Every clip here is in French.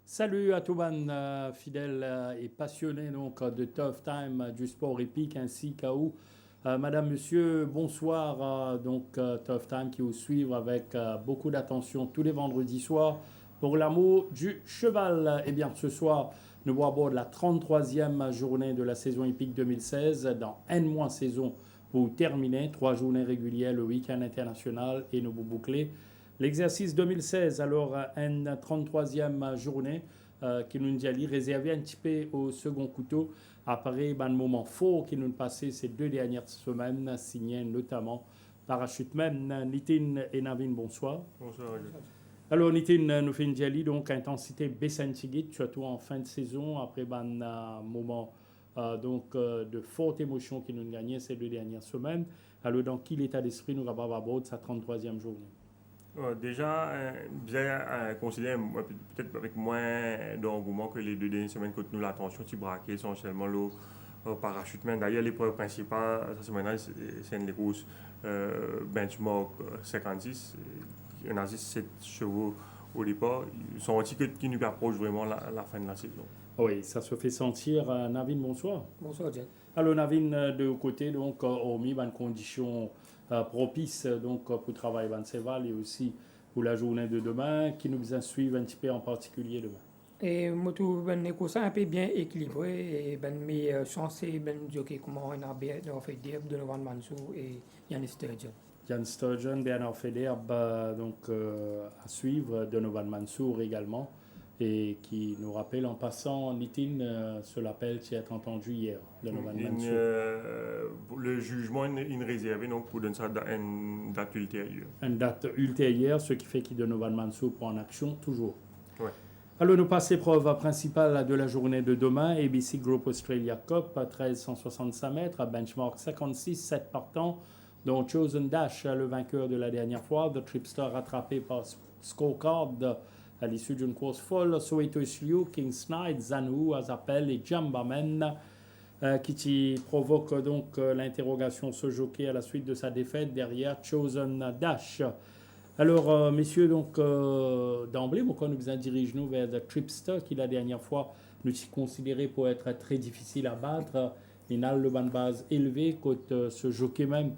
Salut à tout le monde fidèle et passionné donc de Tough Time du sport épique ainsi qu'à vous. Madame, Monsieur, bonsoir. Tough Time qui vous suivre avec beaucoup d'attention tous les vendredis soirs pour l'amour du cheval. Et bien ce soir, nous voyons à bord de la 33e journée de la saison épique 2016 dans N- saison pour terminer. 3 journées régulières, le week-end international et nous boucler. L'exercice 2016, alors une 33e journée qui nous a réservé un petit peu au second couteau après un moment fort qui nous a passé ces 2 dernières semaines, signé notamment Parachutemen, Nitin et Navin, bonsoir. Bonsoir. Alors Nitin nous fait une dialie, donc intensité baissantigite, surtout en fin de saison, après un moment de forte émotion qui nous a gagné ces 2 dernières semaines. Alors dans quel état d'esprit nous avons à bord de sa 33e journée? Déjà, bien considéré peut-être avec moins d'engouement que les 2 dernières semaines que nous l'attention qui braquait essentiellement le parachutement. D'ailleurs, l'épreuve principale cette semaine, c'est une course benchmark 56. On a 7 chevaux au départ. Ils sont senti qui nous approche vraiment la fin de la saison. Oui, ça se fait sentir. Navin, bonsoir. Bonsoir, Jack. Alors, Navin, de côté, donc, hormis une condition propice pour travailler dans Seval et aussi pour la journée de demain, qui nous a suivre un petit peu en particulier demain. Et moi, tout ben écossais un peu bien équilibré et ben mes chanceux ben jockey comment on a bien fait dire de Novan Mansour et Yannis Sturgeon. Jan Sturgeon, Bernard Federbe, à suivre, Donovan Mansour également, et qui nous rappelle en passant, Nitin, sur l'appel qui a entendu hier, Donovan Mansour. Le jugement est réservé donc, pour donner ça une date ultérieure. Une date ultérieure, ce qui fait que Donovan Mansour prend en action toujours. Ouais. Alors, nous passons l'épreuve principale de la journée de demain, ABC Group Australia Cup, 1365 mètres, à benchmark 56, 7 partants, dont Chosen Dash, le vainqueur de la dernière fois, The Tripster rattrapé par Scorecard à l'issue d'une course folle, Soweto Isliu, King Snide, Zanou, Azapel et Jambamen, qui provoque donc l'interrogation ce jockey à la suite de sa défaite derrière Chosen Dash. Alors, messieurs, donc d'emblée, pourquoi nous dirigeons vers The Tripster, qui la dernière fois nous est considéré pour être très difficile à battre. Il a le banc de base élevé, côté ce jockey même,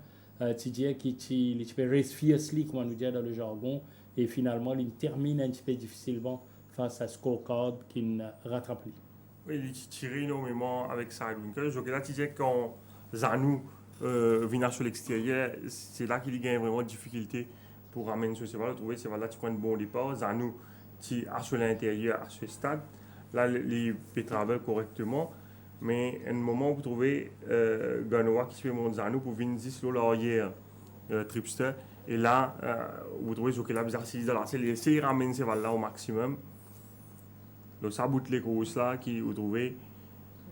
qui fait race fiercely, comme on nous dit dans le jargon, et finalement, il termine un petit peu difficilement face à Scorecard qui ne rattrape plus. Oui, il tire énormément avec Sidewinker. Le jockey là, tu disais quand Zanou vient sur l'extérieur, c'est là qu'il gagne vraiment de difficulté pour ramener ce cheval, trouver ce cheval là qui prend un bon départ. Zanou qui a sur l'intérieur à ce stade, là il peut travailler correctement, mais à un moment vous trouvez Ganoa qui se fait monter Zanou pour venir sur l'arrière Tripster, et là vous trouvez ce que là bizarre c'est là, c'est essayer de ramener ce cheval là au maximum. Donc ça bout les courses là qui vous trouvez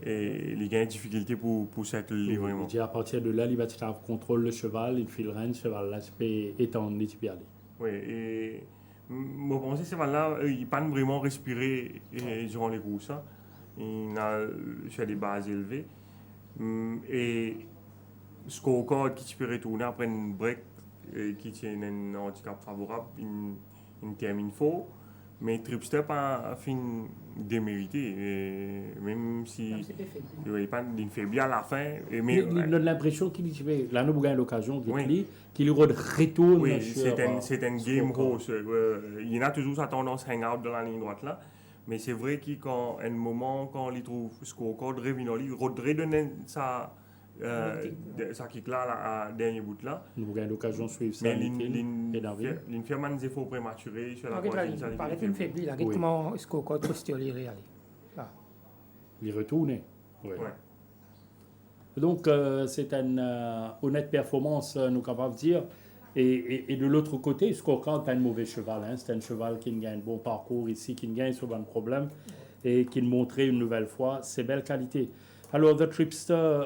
et il y a une difficulté pour cette livrement. À partir de là, il va contrôle le cheval, il file rien, le cheval là, c'est étendu, il peut aller. Oui, et je pense que ce cheval-là, il n'a pas vraiment respiré durant les courses. Il a fait des bases élevées. Et Scorecard qui peut retourner après une break qui tient un handicap favorable, il termine fort. Mais Tripster a fait démérité, même si il n'y a pas d'une faiblesse à la fin. Mais il a l'impression qu'il fait, là nous avons l'occasion de lui, qu'il retourne. Oui, c'est un game horse. Il y en a toujours sa tendance hang-out dans la ligne droite là. Mais c'est vrai qu'à un moment, quand il trouve Scorecard, il redonne ça kick là, à dernier bout là. Nous avons l'occasion de suivre ça. Mais il fait un effort prématuré sur la prochaine. Il paraît qu'il fait bien. Comment est-ce qu'on peut aller? Il retourne. Oui. Ouais. Donc, c'est une honnête performance, nous capables de dire. Et de l'autre côté, Scorecard est un mauvais cheval. C'est un cheval qui gagne un bon parcours ici, qui gagne sur un problème et qui montrait une nouvelle fois ses belles qualités. Alors, The Tripster,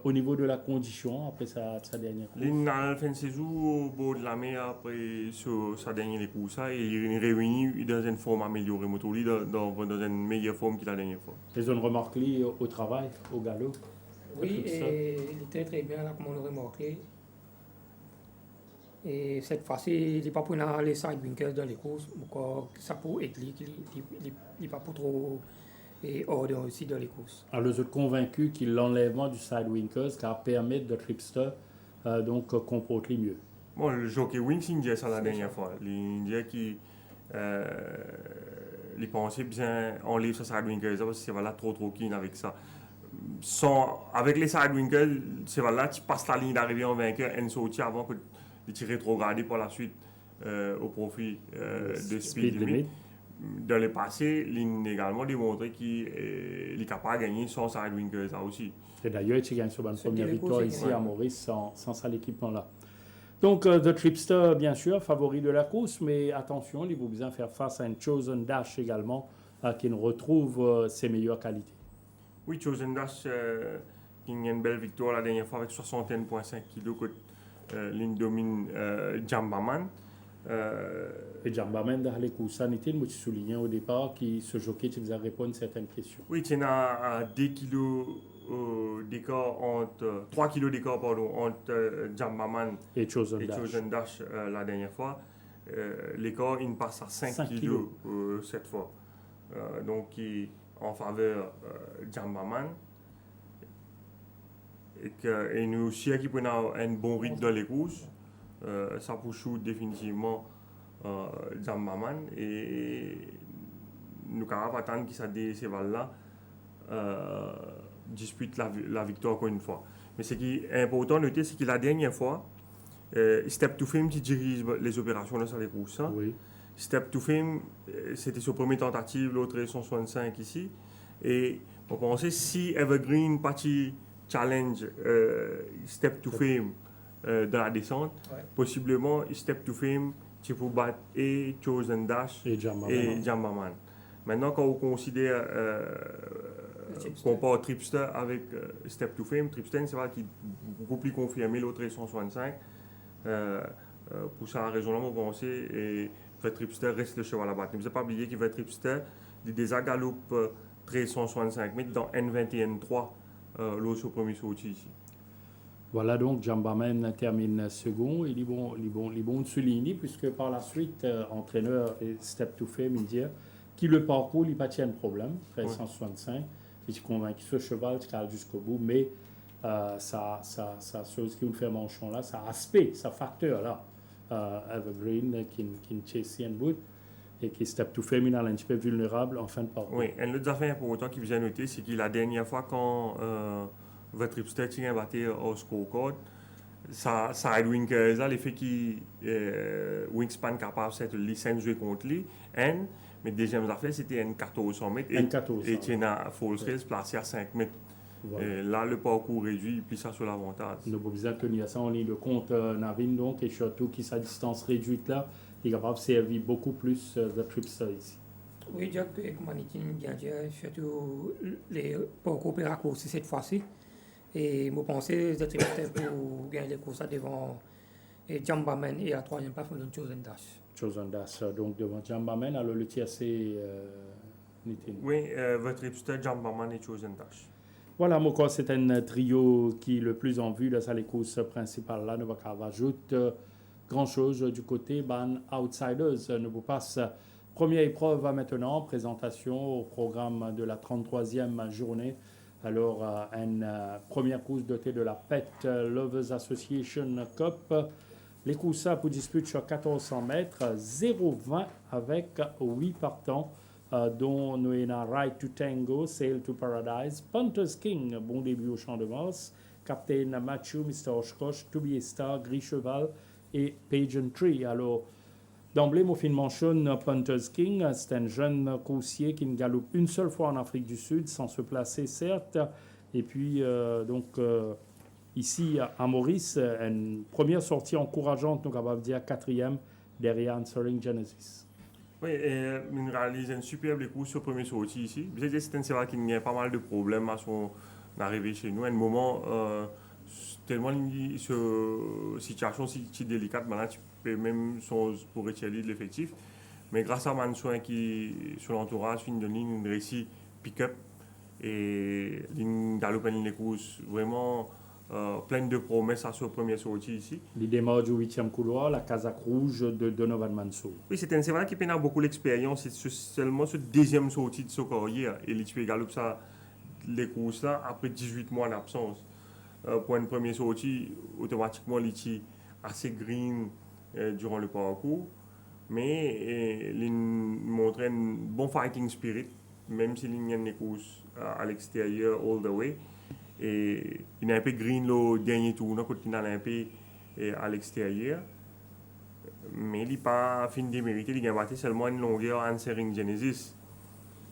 au niveau de la condition, après sa dernière course. Il a fait une saison au bord de la mer après sa dernière course et il est réuni dans une forme améliorée, moto, dans une meilleure forme que la dernière fois. Les zones remarquées au travail, au galop. Oui, Tripster. et il était très bien, là, comme on l'a remarqué. Et cette fois-ci, il n'est pas pris dans les side winkers dans les courses, donc ça peut être lui, il n'est pas pour trop et hors aussi dans les courses. Alors, je suis convaincu que l'enlèvement du side winkers va permettre de Tripster comporter mieux. Bon, le jockey Wings, il dit ça la dernière fois. Il dit qu'il pensait bien enlever sa side winkers parce que c'est voilà, trop keen avec ça. Avec les side winkers, c'est voilà, tu passes la ligne d'arrivée en vainqueur et sortir avant que de te rétrograder par la suite au profit de Speed Limit. Dans le passé, il a également démontré qu'il est capable de gagner sans side winkers aussi. Et d'ailleurs, il gagne sur une première les victoire courses, ici ouais. à Maurice sans ça l'équipement-là. Donc, The Tripster, bien sûr, favori de la course, mais attention, il faut bien faire face à une Chosen Dash également qui nous retrouve ses meilleures qualités. Oui, Chosen Dash, qui a une belle victoire la dernière fois avec 61,5 kg. L'in domine Jambaman. Et Jambaman, dans les courses sanitaires, je souligné au départ que ce jockey qui nous a répondu à certaines questions. Oui, il y a 2 kg d'écart entre 3 kg d'écart entre Jambaman Et Chosen et Dash. Chosen Dash la dernière fois. L'écart il passe à 5 kg cette fois. Donc en faveur Jambaman. Et nous aussi qui prenons un bon rythme dans les courses. Ça pousse définitivement Jambaman et nous avons attendre que ces valeurs là dispute la victoire encore une fois. Mais ce qui est important de noter, c'est que la dernière fois, Step to Fame qui dirige les opérations dans les courses. Hein. Oui. Step to Fame, c'était sa première tentative, l'autre est 165 ici. Et on pensait si Evergreen parti challenge Step to Fame dans la descente, Ouais. possiblement Step to Fame, tu peux battre et Chosen Dash Et Jambaman. et Jambaman. Maintenant, quand on considère compare Tripster avec Step to Fame, Tripster, c'est vrai qu'il est beaucoup plus confirmé, l'autre est 165. Pour ça, raisonnablement pensé, et le Tripster reste le cheval à battre. Ne vous pas oublier qu'il va Tripster, il déjà galope 165 mètres dans N21-3, l'autre au premier sorti ici. Voilà donc Jambaman termine second. Il est bon de souligner puisque par la suite, entraîneur et Step to Fame, il dit qu'il le parcours, il n'y a pas de problème, 1365. Je suis convaincu que ce cheval qui va jusqu'au bout, mais ça chose qui nous fait manchon là, ça aspect, ça facteur là, Evergreen qui chase un bout et qui Step to Fame, il est un petit peu vulnérable en fin de parcours. Oui, un autre affaire important qui vient noter, c'est que la dernière fois quand votre Tripster tient battu au scorecard, ça a l'effet que Wingspan capable de cette licence jouer contre lui, mais deuxième affaire, c'était un 1400 mètres et il a Falls Rails placé à 5 mètres. Voilà. Et là, le parcours réduit, puis ça sur l'avantage. Nous avons besoin de tenir ça en ligne de compte, Navin, donc, et surtout qui sa distance réduite là, il est capable de servir beaucoup plus de Tripster ici. Oui, Jack, comme on dit, bien dire, surtout les parcours pour la course cette fois-ci. Et je pense que c'est très pour gagner les courses devant Jambaman et à troisième place, on a Chosen Dash. Chosen Dash, donc devant Jambaman, alors le tiercé Nitin. Oui, votre Tripster, Jambaman et Chosen Dash. Voilà, moi, c'est un trio qui est le plus en vue dans les courses principales. Là, nous allons ajouter grand-chose du côté ban Outsiders. Nous vous passe première épreuve maintenant, présentation au programme de la 33e journée. Alors, une première course dotée de la Pet Lovers Association Cup. Les courses pour dispute sur 1400 mètres, 0,20 avec 8 partants. Dont nous avons Right to Tango, Sail to Paradise, Punter's King, bon début au champ de Mars, Captain Matthew, Mr. Oshkosh, To Be a Star, Gris Cheval et Pageant Tree. Alors, d'emblée, mon film mentionne Punter's King, c'est un jeune coursier qui ne galope une seule fois en Afrique du Sud, sans se placer certes. Et puis, ici à Maurice, une première sortie encourageante, nous avons dire quatrième, derrière Answering Genesis. Oui, il réalise une superbe course sur le premier sortie ici. C'est un cheval qui a pas mal de problèmes à son arrivée chez nous. À un moment, tellement une situation si délicate, maintenant tu peux même pour retirer de l'effectif. Mais grâce à Mansoin qui, sur l'entourage, une ligne réussit pick-up et une galope les courses vraiment pleine de promesses à ce premier sortie ici. Il démarre du 8e couloir, la casaque rouge de Donovan Mansour. Oui, c'est un cheval qui a beaucoup d'expérience. C'est seulement ce deuxième sortie de sa carrière. Et il peut galoper ça, les courses là après 18 mois d'absence. Pour une première sortie, automatiquement, il est assez green durant le parcours. Mais il montre un bon fighting spirit, même s'il y a des courses à l'extérieur all the way. Et il est un peu green le dernier tour, quand il est un peu à l'extérieur. Mais il n'est pas fin de mériter, il a battu seulement une longueur Answering Genesis.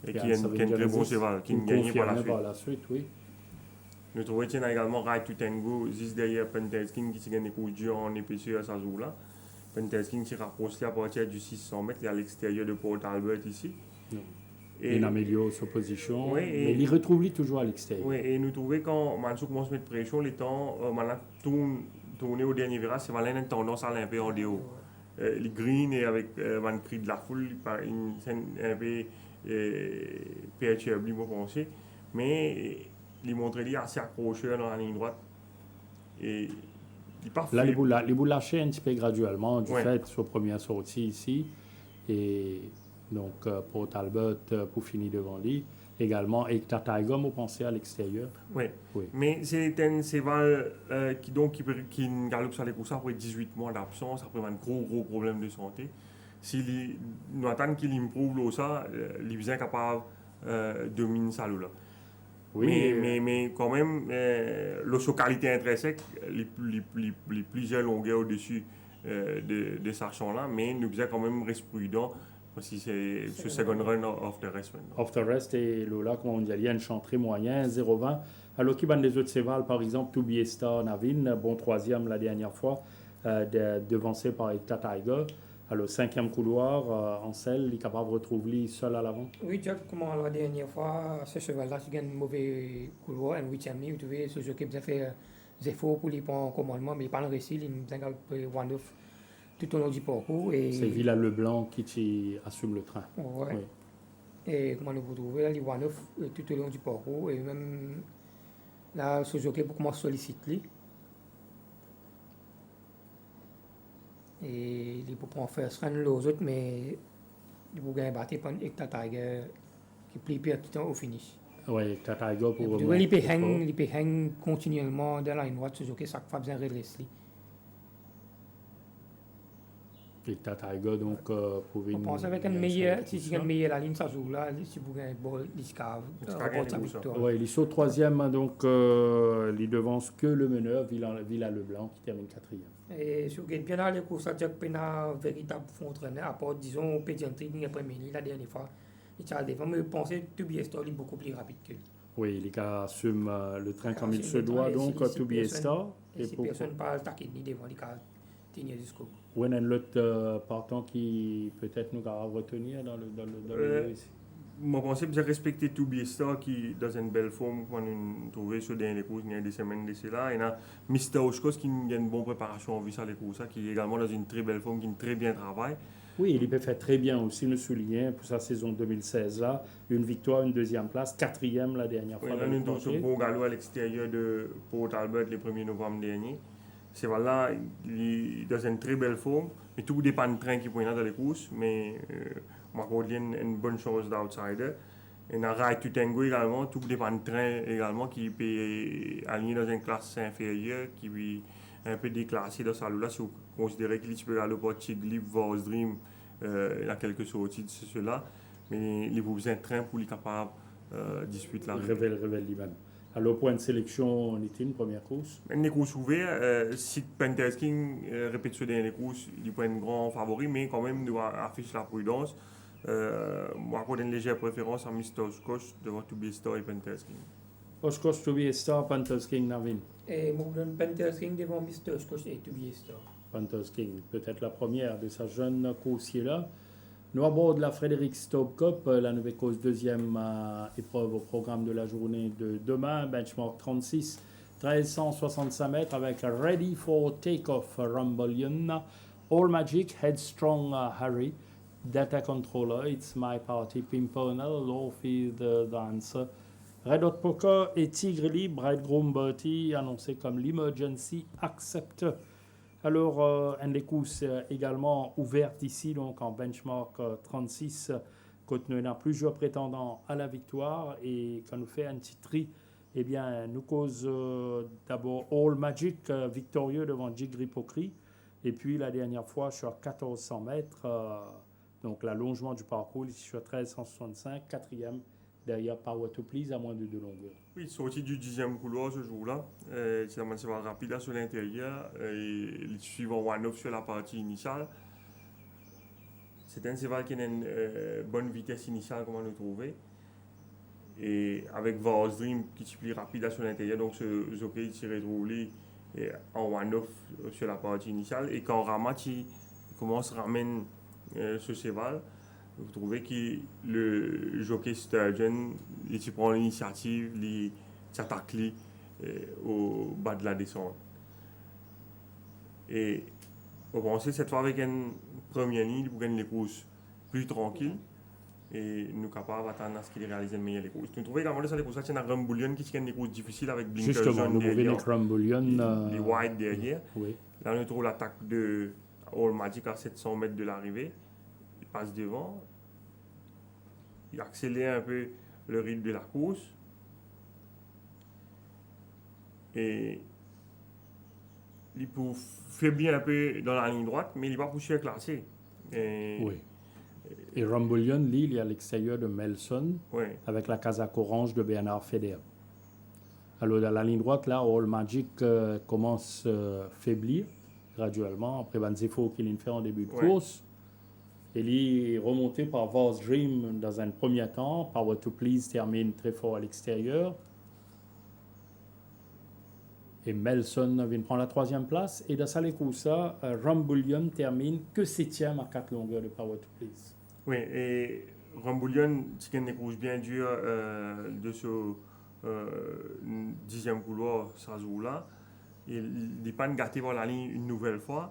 Et qui est un très bon cheval, qui a gagné par la suite. Oui. Nous trouvons également Ride to Tango, juste derrière Pentelsking qui gagne des coups durs en épaisseur à sa joue-là. Pentelsking qui rapproche à partir du 600 mètres, il est à l'extérieur de Port Albert ici. Et il améliore sa position, oui, mais il retrouve toujours à l'extérieur. Oui, et nous trouvons quand Mansour commence à mettre pression, les temps, maintenant tourner au dernier virage, c'est vraiment une tendance à l'un peu en déo. Les green et avec un cri de la foule, c'est un peu perturbé, je pense. Mais il montre assez accrocheur dans la ligne droite. Et là, les boules lâchées un petit peu graduellement du fait de sa première sortie ici. Et donc, pour Talbot, pour finir devant lui. Également, et Tiger, vous pensez à l'extérieur. Oui. Mais c'est un cheval qui galope sur les courses après 18 mois d'absence, après un gros problème de santé. Si nous attendons qu'il improve ça, il est capable de dominer ça. Oui, mais quand même, sa qualité intrinsèque, les plusieurs longueurs au-dessus de sa champ-là, mais nous devons quand même rester prudent. Si c'est ce second run off the rest. Off the rest, et là, comme on dit, il y a un champ très moyen, 0,20. Alors qu'il y a des autres chevals, par exemple, To Be a Star Navin, bon troisième la dernière fois, devancé par Ecta Tiger. Alors, 5e couloir, en selle, il est capable de retrouver seul à l'avant. Oui, Jack, comme la dernière fois, ce cheval-là, il a un mauvais couloir, un 8e ligne, vous savez, ce jockey a fait des efforts pour lui prendre en commandement, mais il n'a pas réussi, il a one-off tout au long du parcours. C'est Villa Leblanc qui assume le train. Ouais. Oui. Et comment vous trouvez là, les one-off tout au long du parcours, et même là, ce jockey pour commencer à solliciter. Et il peut prendre first run les autres, mais il peut gagner battre par Ecta Tiger qui plie percutant au finish. Oui, Ecta Tiger pour il peut hang continuellement dans la ligne droite, ce jockey, ça fait besoin de redresser. Ecta Tiger, donc, pour une. On pense avec un meilleur, si tu gagnes meilleur la ligne, ça joue là, si vous gagnez le ball, il remporte sa victoire. Oui, il est sur 3e, donc il devance que le meneur, Villa Leblanc, qui termine 4e. Et si vous gagnez bien dans les courses, ça veut dire qu'il y a un véritable fond entraîneur, à part, disons, pédiatrie, il y a la dernière fois. Il a défendu, mais je pense que To Be a Star est beaucoup plus rapide que lui. Oui, il assume le train comme il se doit, donc, To Be a Star. Et si personne ne parle taquet ni devant, il a tenu jusqu'au bout. Ou un autre partant qui peut-être nous va retenir dans le ici. Moi, je pense que j'ai respecté To Be a Star qui dans une belle forme quand on trouvait sur des courses il y a des semaines d'ici là. Il y a Mr. Oshkos qui a une bonne préparation en vue sur les courses, qui est également dans une très belle forme, qui très bien travaille. Oui, il peut faire très bien aussi, nous soulignons, pour sa saison 2016 là. Une victoire, une 2e place, 4e la dernière fois. Oui, on a eu ce beau galop à l'extérieur de Port Albert le 1er novembre dernier. C'est voilà, il est dans une très belle forme, mais tout dépend du train qui peut dans les courses, mais moi, je a une bonne chance d'outsider. Et dans Ride to Tango également, tout dépend du train également qui peut aligner dans une classe inférieure, qui peut un peu déclassé dans sa là si vous considérez qu'il peut aller pour Chiglip, Vos Dream, il y a quelques sorties de cela, mais il a besoin de train pour être capable de disputer la révèle lui-même. Alors, point de sélection, on était une première course. Une course ouverte, si Pentelsking répète sur les courses, il est un grand favori, mais quand même, il doit afficher la prudence. Moi, j'ai une légère préférence à Mr. Oshkosh devant To Be a Star et Pentelsking. Oshkosh, To Be a Star, Pentelsking, Navin. Et moi, je donne Pentelsking devant Mr. Oshkosh et To Be a Star. Pentelsking, peut-être la première de sa jeune coursier-là. Nous abordons la Frédéric Staub Cup, la nouvelle cause deuxième épreuve au programme de la journée de demain, benchmark 36, 1365 mètres avec Ready for Takeoff Rumbullion, All Magic, Headstrong Harry, Data Controller, It's My Party, Pimpernel, Lawfield Dancer, Red Hot Poker et Tigre Libre, Bridegroom Bertie, annoncé comme l'Emergency Acceptor. Alors, une des courses également ouverte ici, donc en benchmark 36, quand nous avons plusieurs prétendants à la victoire et quand nous fait un petit tri, eh bien, nous cause d'abord All Magic, victorieux devant Jig Ripokri, et puis la dernière fois sur 1400 mètres, donc l'allongement du parcours, ici sur 1365, quatrième, derrière Power to Please à moins de 2 longueurs. Oui, sorti du 10e couloir ce jour-là. C'est un cheval rapide là sur l'intérieur et le suivant one-off sur la partie initiale. C'est un cheval qui a une bonne vitesse initiale, comme on l'a trouvé. Et avec Vars Dream qui est plus rapide là sur l'intérieur, donc ce jockey s'est retrouvé en one-off sur la partie initiale. Et quand Ramati commence à ramener ce cheval, vous trouvez que le jockey Sturgeon, il prend l'initiative, il s'attaque au bas de la descente. Et vous pensez cette fois avec une première ligne pour gagner les courses plus tranquilles et nous capables d'attendre à ce qu'il réalise une meilleure les courses. Nous trouvons également que les courses, il y a un Rumbullion qui gagne des courses difficiles avec Blinker Justement, nous voulons avec Rumbullion. Les wide derrière. Oui. Là, on trouve l'attaque de All Magic à 700 mètres de l'arrivée. Il passe devant. Il accélère un peu le rythme de la course. Et il peut faiblir un peu dans la ligne droite, mais il va pousser classé. Oui. Et Rumbullion, lui, il est à l'extérieur de Melson, Oui. avec la casaque orange de Bernard Feder. Alors, dans la ligne droite, là, All Magic commence à faiblir graduellement. Après, Banzefo qui l'a fait en début de course. Il est remonté par Vars Dream dans un premier temps. Power to Please termine très fort à l'extérieur. Et Melson vient prendre la troisième place. Et dans sa Lekousa, Rumbullion termine que 7e à 4 longueurs de Power to Please. Oui, et Rumbullion, c'est une course bien dure de ce 10e couloir, ça joue là. Il n'est pas gâté par la ligne une nouvelle fois,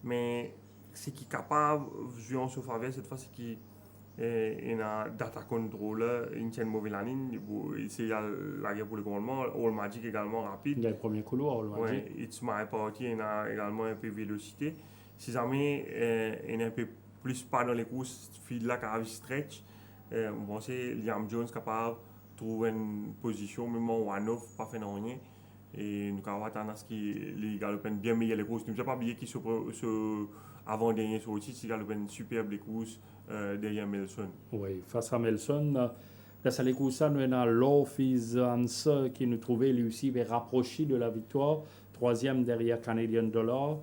mais ce qui est capable, jouer en faveur cette fois, c'est qu'il a data controller, il tient mauvais la ligne, c'est la guerre pour le commandement, All Magic également rapide. Il y a le premier couloir, All Magic. Oui, It's My Party, il a également un peu de vélocité. Si jamais il est un peu plus pas dans les courses, fil là, qui stretch, on pense Liam Jones capable de trouver une position, même en one-off, pas fait rien. Et nous avons attendre à ce qu'il galope bien meilleur les courses. Nous ne pas oublier qu'il se avant-dernier sur le titre, il galope une superbe les courses derrière Melson. Oui, face à Melson, dans sa Lekousa, nous avons Love is Answer qui nous trouvait lui aussi rapproché de la victoire. Troisième derrière Canadian Dollar,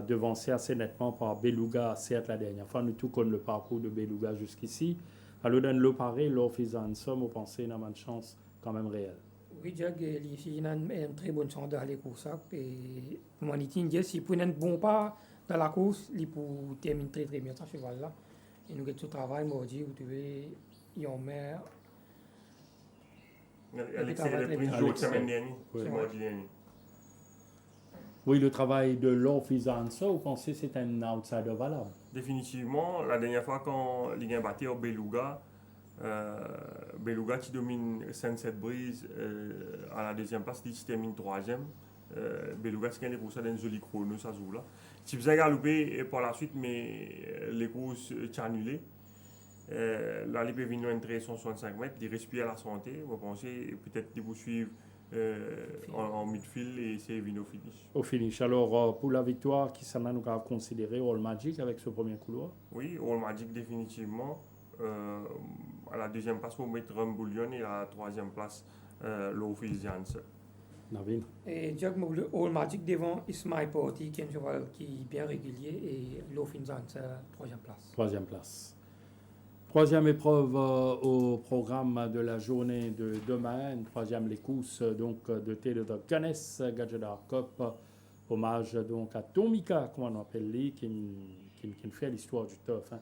devancé assez nettement par Beluga, certes la dernière fois. Nous tout connaissons le parcours de Beluga jusqu'ici. Alors dans le pareil, Love is Answer, vous pensez qu'il a une chance quand même réelle. Oui, Jack, il a une très bonne chance d'aller course. Et moi, je dis, s'il prend un bon pas dans la course, il peut terminer très très bien ce cheval-là. Et nous avons ce travail, moi, je dis, vous devez y en mettre. Alexis, il a pris une journée semaine dernière, Oui. c'est mardi dernier. Oui, le travail de Love is Answer, vous pensez que c'est un outsider valable? Définitivement, la dernière fois quand il a battu au Beluga, Beluga qui domine Sunset Breeze à la deuxième place, il termine troisième. Beluga qui gagne pour ça dans un joli chrono, ça joue là. Si vous avez galopé par la suite, mais les courses sont annulées. Là, il peut venir à 1365 mètres, il respire à la santé. Vous pensez peut-être qu'il vous suivre en midfield et c'est venir au finish. Au finish. Alors, pour la victoire, qui s'en a nous considéré All Magic avec ce premier couloir? Oui, All Magic définitivement. À la deuxième place, vous mettez Rumbullion et à la troisième place, Love is Answer. Navin? Et Jack, le All Magic devant It's My Party, qui est un cheval qui est bien régulier, et Love is Answer, troisième place. Troisième place. Troisième épreuve au programme de la journée de demain, une troisième les courses donc de Theodore Gunness, Gadget Cup, hommage donc à Tomika, comme on appelle lui, qui fait l'histoire du turf. Hein.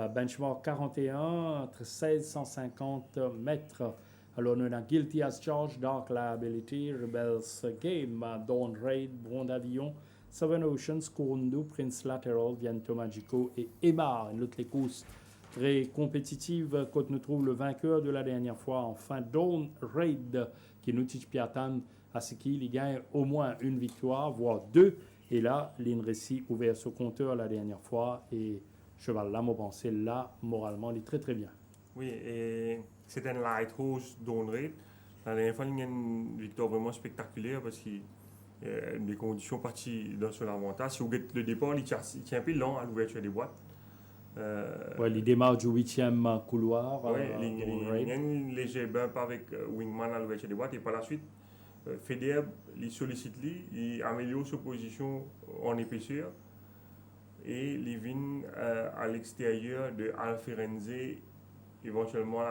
benchmark 41, 1650 mètres. Alors, nous avons Guilty as Charged, Dark Liability, Rebels Game, Dawn Raid, Bronze Avion, Seven Oceans, Kurundu, Prince Lateral, Viento Magico et Emma. Une autre course très compétitive quand nous trouvons le vainqueur de la dernière fois. Enfin, Dawn Raid, qui nous tige Piatan à ce qu'il gagne au moins une victoire, voire deux. Et là, l'Inresi ouvert ce compteur la dernière fois et cheval là, moi pensais là, moralement, il est très très bien. Oui, et c'est un light horse Dawn Raid. La dernière fois, il y a une victoire vraiment spectaculaire parce qu'il des conditions parties dans son avantage. Si vous regardez le départ, il tient un peu lent à l'ouverture des boîtes. Ouais, il démarre du 8e couloir. Il y a une léger bump avec Wingman à l'ouverture des boîtes et par la suite, Federer, il sollicite lui, il améliore sa position en épaisseur et il vient à l'extérieur de Alfirenze, éventuellement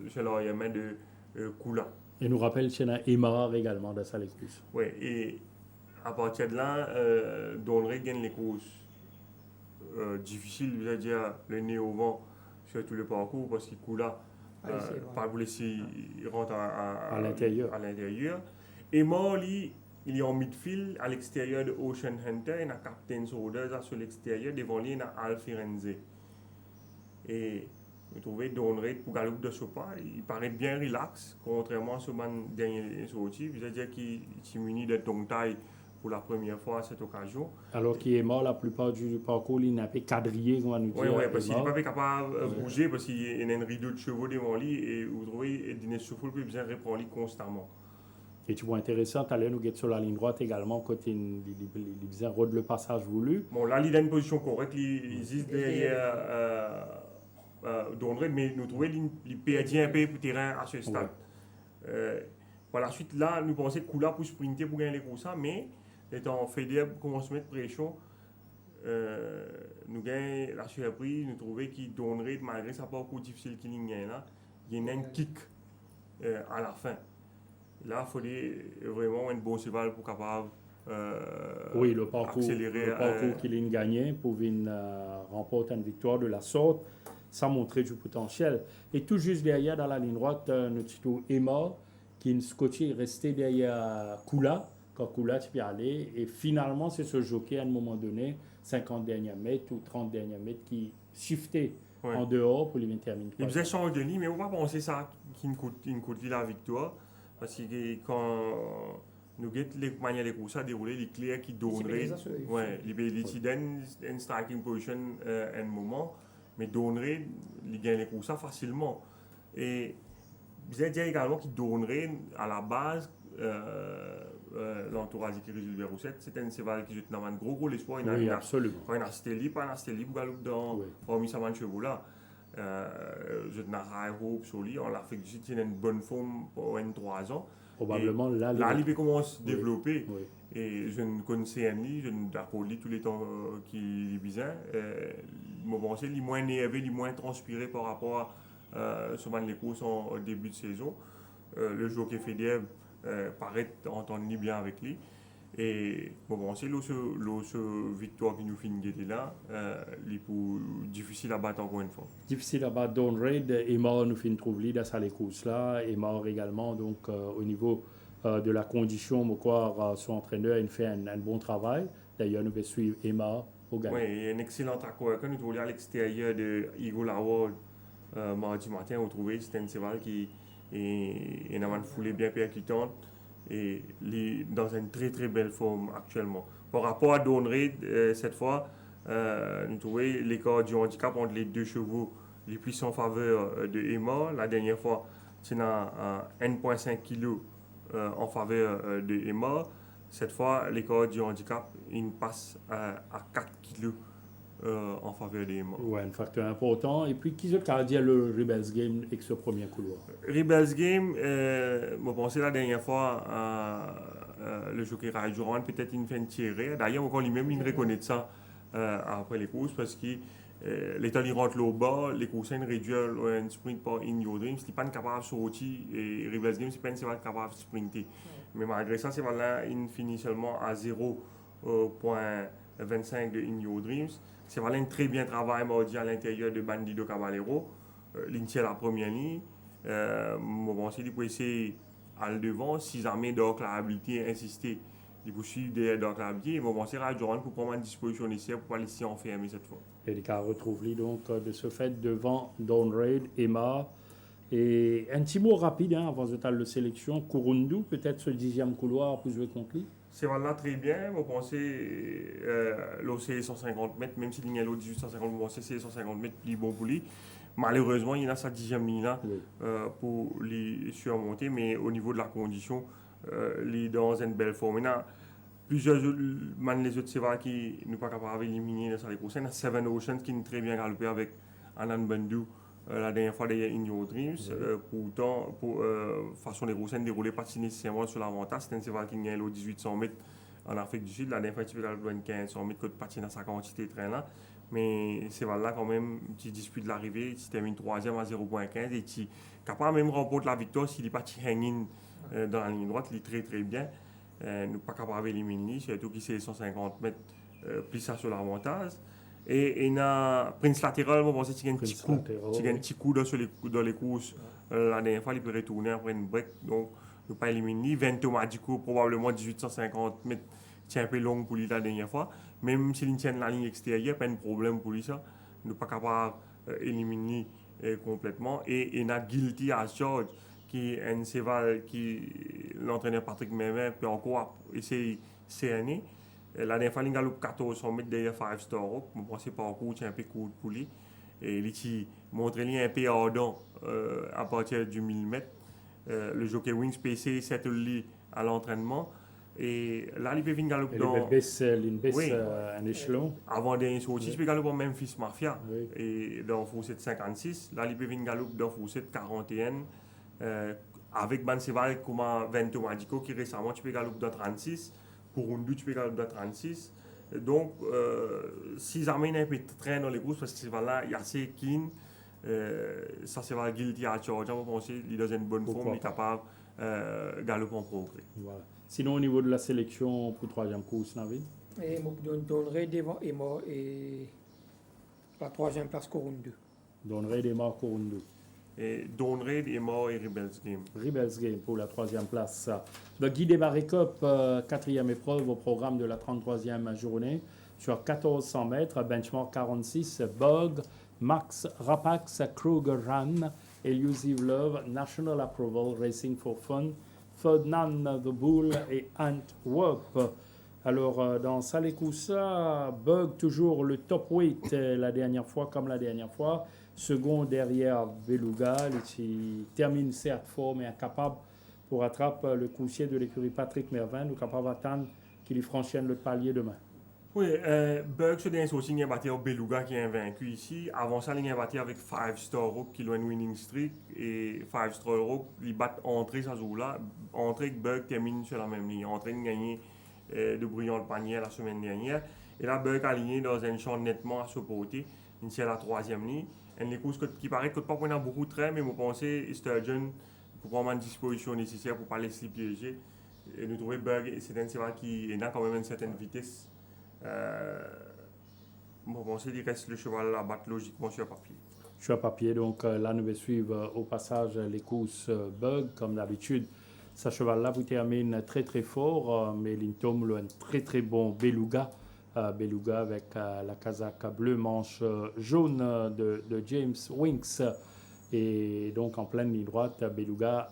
chez l'arrière-main de Kula. Et nous rappelle qu'il y a Emar également dans sa lecture. Oui, et à partir de là, Dawn Raid gagne les courses difficiles, c'est-à-dire le nez au vent sur tout le parcours parce qu'il Kula par vous laisser rentre à l'intérieur. Et Morley, il est en midfield à l'extérieur de Ocean Hunter, il y a Captain's Orders sur l'extérieur, devant lui il y a Alfirenze. Et vous trouvez Dawn Raid pour Galop de Sopa, il paraît bien relax, contrairement à ce dernier sorti, c'est-à-dire qu'il est muni de tongue taille pour la première fois à cette occasion. Alors qu'il est mort la plupart du parcours, il n'a pas quadrillé, on va nous dire. Oui, parce qu'il n'est pas capable de bouger, parce qu'il y a un rideau de chevaux devant lui, et vous trouvez Dines Souffle peut bien reprendre lui constamment. Et tu vois intéressant, tu allais nous guetter sur la ligne droite également, quand il faisait rôde le passage voulu. Bon, là, il a une position correcte, il existe derrière Dawn Raid, mais nous trouvons qu'il perd un peu de terrain à ce stade. Par la suite, là, nous pensons que Kula pour sprinter pour gagner les courses, mais étant Federer commence à mettre pression, nous gagnons la surprise, nous trouvons qu'il Dawn Raid, malgré sa parcours difficile qu'il gagne là, il y a un kick à la fin. Là, il fallait vraiment un bon cheval pour capable oui, le parcours accélérer. Qu'il a gagné pour remporter une victoire de la sorte, ça montrait du potentiel. Et tout juste derrière, dans la ligne droite, notre Emma, qui est scotché, est resté derrière Kula, quand Kula tu peux aller. Et finalement, c'est ce jockey à un moment donné, 50 derniers mètres ou 30 derniers mètres, qui shiftait en dehors pour les terminer. Il faisait changer de ligne, mais on va penser ça qu'il coûte la victoire. Parce que quand nous avons les manières de courses à dérouler, les clés qui Dawn Raid, il donne une striking position à un moment, mais Dawn Raid, il gagne les courses facilement. Et vous avez dit également que Dawn Raid, à la base, l'entourage de Gilles Roussette, c'était un cheval qui joue dans un gros espoir. Oui, absolument. Quand il a Stéli, pas un Stéli, Galop dans parmi sa chevaux là. Je n'ai pas Hope sur lui, en Afrique du Sud, il a une bonne forme pour 3 ans. Probablement là, il commence à développer. Oui. Et je ne connaissais rien, je ne d'accord tous les temps qu'il est bizarre. Je pense qu'il est moins énervé, il est moins transpiré par rapport à les courses au début de saison. Le jockey Federer paraît entendre bien avec lui. Et bon, c'est la victoire qui nous fait une là, il est difficile à battre encore une fois. Difficile à battre. Dawn Raid est mort, nous fait une trouve dans ces courses là, est mort également donc au niveau de la condition, son entraîneur il fait un bon travail. D'ailleurs, nous allons suivre Emma au gagnant. Oui, il y a un excellent accord. Quand nous trouvons à l'extérieur de Eagle Award mardi matin, on trouvait c'était un cheval qui est une foulée bien percutante. Et dans une très très belle forme actuellement. Par rapport à Dawn Raid, cette fois, nous trouvons l'écart du handicap entre les deux chevaux les plus en faveur de Emma. La dernière fois, c'est à 1,5 kg en faveur de Emma. Cette fois, l'écart du handicap il passe à 4 kg en faveur des Emma. Oui, un facteur important. Et puis, qui a dit le Rebels Game avec ce premier couloir? Rebels Game, je pensais la dernière fois le jockey Rai Durand, peut-être une fin de tirer. D'ailleurs, encore lui-même, il reconnaît ça après les courses parce que l'état il rentre au bas, les courses ils réduisent un sprint par In Your Dream, c'est pas capable de sortir et Rebels Game, c'est pas capable de sprinter. Mais malgré ça, c'est là, il finit seulement à 0,5 25 de In Your Dreams. C'est vraiment un très bien travail mardi à l'intérieur de Bandido Caballero. L'initial la première ligne. Bon, c'est pour essayer à le devant. Si jamais donc la habilité insister, il faut suivre derrière donc la habilité. Bon, c'est Rajoran pour prendre une disposition nécessaire pour pas laisser enfermer cette fois. Et les cas retrouve donc de ce fait devant Don Raid, Emma. Et un petit mot rapide avant ce total de sélection. Kurundu, peut-être ce 10e couloir pour jouer contre lui. C'est voilà très bien. Vous pensez l'OC 150 mètres, même si il y a l'autre 1850, vous pensez c'est 150 mètres plus bon pour lui. Malheureusement, il a sa 10e ligne là pour les surmonter, mais au niveau de la condition, il est dans une belle forme. Maintenant, plusieurs les autres, c'est vrai qui ne sont pas capables d'éliminer dans les courses. Il y a Seven Oceans qui est très bien galopé avec Anan Bandu la dernière fois derrière In Your Dreams. Pourtant, pour façon les courses déroulées pas nécessairement sur l'avantage. C'est un cheval qui gagne 1800 mètres en Afrique du Sud. La dernière fois, il a gagné 1500 mètres que patiner dans sa quantité de train là. Mais c'est là quand même, qui dispute l'arrivée, il termine 3e à 0.15 et qui capable même remporter la victoire s'il n'est pas hanging dans la ligne droite, il est très très bien. Nous pas capable d'éliminer, surtout qu'il c'est 150 mètres plus ça sur l'avantage. Et il a Prince Lateral, moi je pense qu'il y a un petit coup dans les courses. La dernière fois, il peut retourner après une break, donc ne pas éliminer. Vento Magico, probablement 1850 mètres, c'est un peu long pour lui la dernière fois. Même s'il tient la ligne extérieure, pas de problème pour lui ça. Ne pas capable d'éliminer complètement. Et il a Guilty à George, qui est un cheval qui l'entraîneur Patrick Mervin peut encore essayer cette année. La dernière fois, il a 1400 mètres derrière 5 Star Rock. Je pense que c'est pas encore un peu court pour lui. Et il montre un peu ardent à partir du 1000 mètres. Le jockey Wings PC settle lui à l'entraînement. Et là, il peut venir galoper dans... Il baisse un échelon. Avant dernier sorti, il peut galoper dans Memphis Mafia. Et dans Fourset 56. Là, il peut venir galoper dans Fourset 41. Avec Banseval comme Vento Magico qui récemment, tu peux galoper dans 36. Kurundu, tu peux galoper dans 36. Donc, si jamais il y a un peu de train dans les courses, parce que ce là il est assez keen. Ça, c'est va Guilty à Georgia, je pense qu'il est dans une bonne forme, il est capable de galoper en progrès. Voilà. Sinon, au niveau de la sélection pour 3e course, Navid? Et je donnerai devant Emma et la 3e place Kurundu. Donnerai des marques Kurundu. Et Donnerai, Emma et Rebels Game. Rebels Game pour la 3e place. Le Guy des Barricopes, 4e épreuve au programme de la 33e journée. Sur 1400 mètres, benchmark 46, Bug, Max Rapax, Kruger Run, Elusive Love, National Approval, Racing for Fun, Ferdinand the Bull et Antwerp. Alors, dans Salekoussa, Bug toujours le top 8 la dernière fois, comme la dernière fois. Second derrière Beluga, qui termine certes fort, mais incapable pour attraper le coursier de l'écurie Patrick Mervin. Nous sommes capables d'attendre qu'il franchisse le palier demain. Oui, Bug se dernier aussi, il a battu Beluga qui est invaincu ici. Avant ça, il a battu avec 5 Star Rock qui a une winning streak. Et 5 Star Rock, il bat entrée ça jour-là. Entrée que Bug termine sur la même ligne. Entrée de gagner de brillant le panier la semaine dernière. Et là, Bug a aligné dans un champ nettement à ce côté. C'est la 3e ligne. Et les courses qui paraît que pas prendre beaucoup de train, mais je pense que Sturgeon pour prendre une disposition nécessaire pour ne pas laisser piéger. Et nous trouvons Bug, c'est un cheval qui a quand même une certaine vitesse. Je pense qu'il reste le cheval à battre logiquement sur papier. Sur papier, donc là, nous allons suivre au passage les courses Bug, comme d'habitude. Ce cheval-là vous termine très très fort, mais il tombe un très très bon Beluga. Beluga avec la casaque bleue manche jaune de James Winks. Et donc en pleine ligne droite, Beluga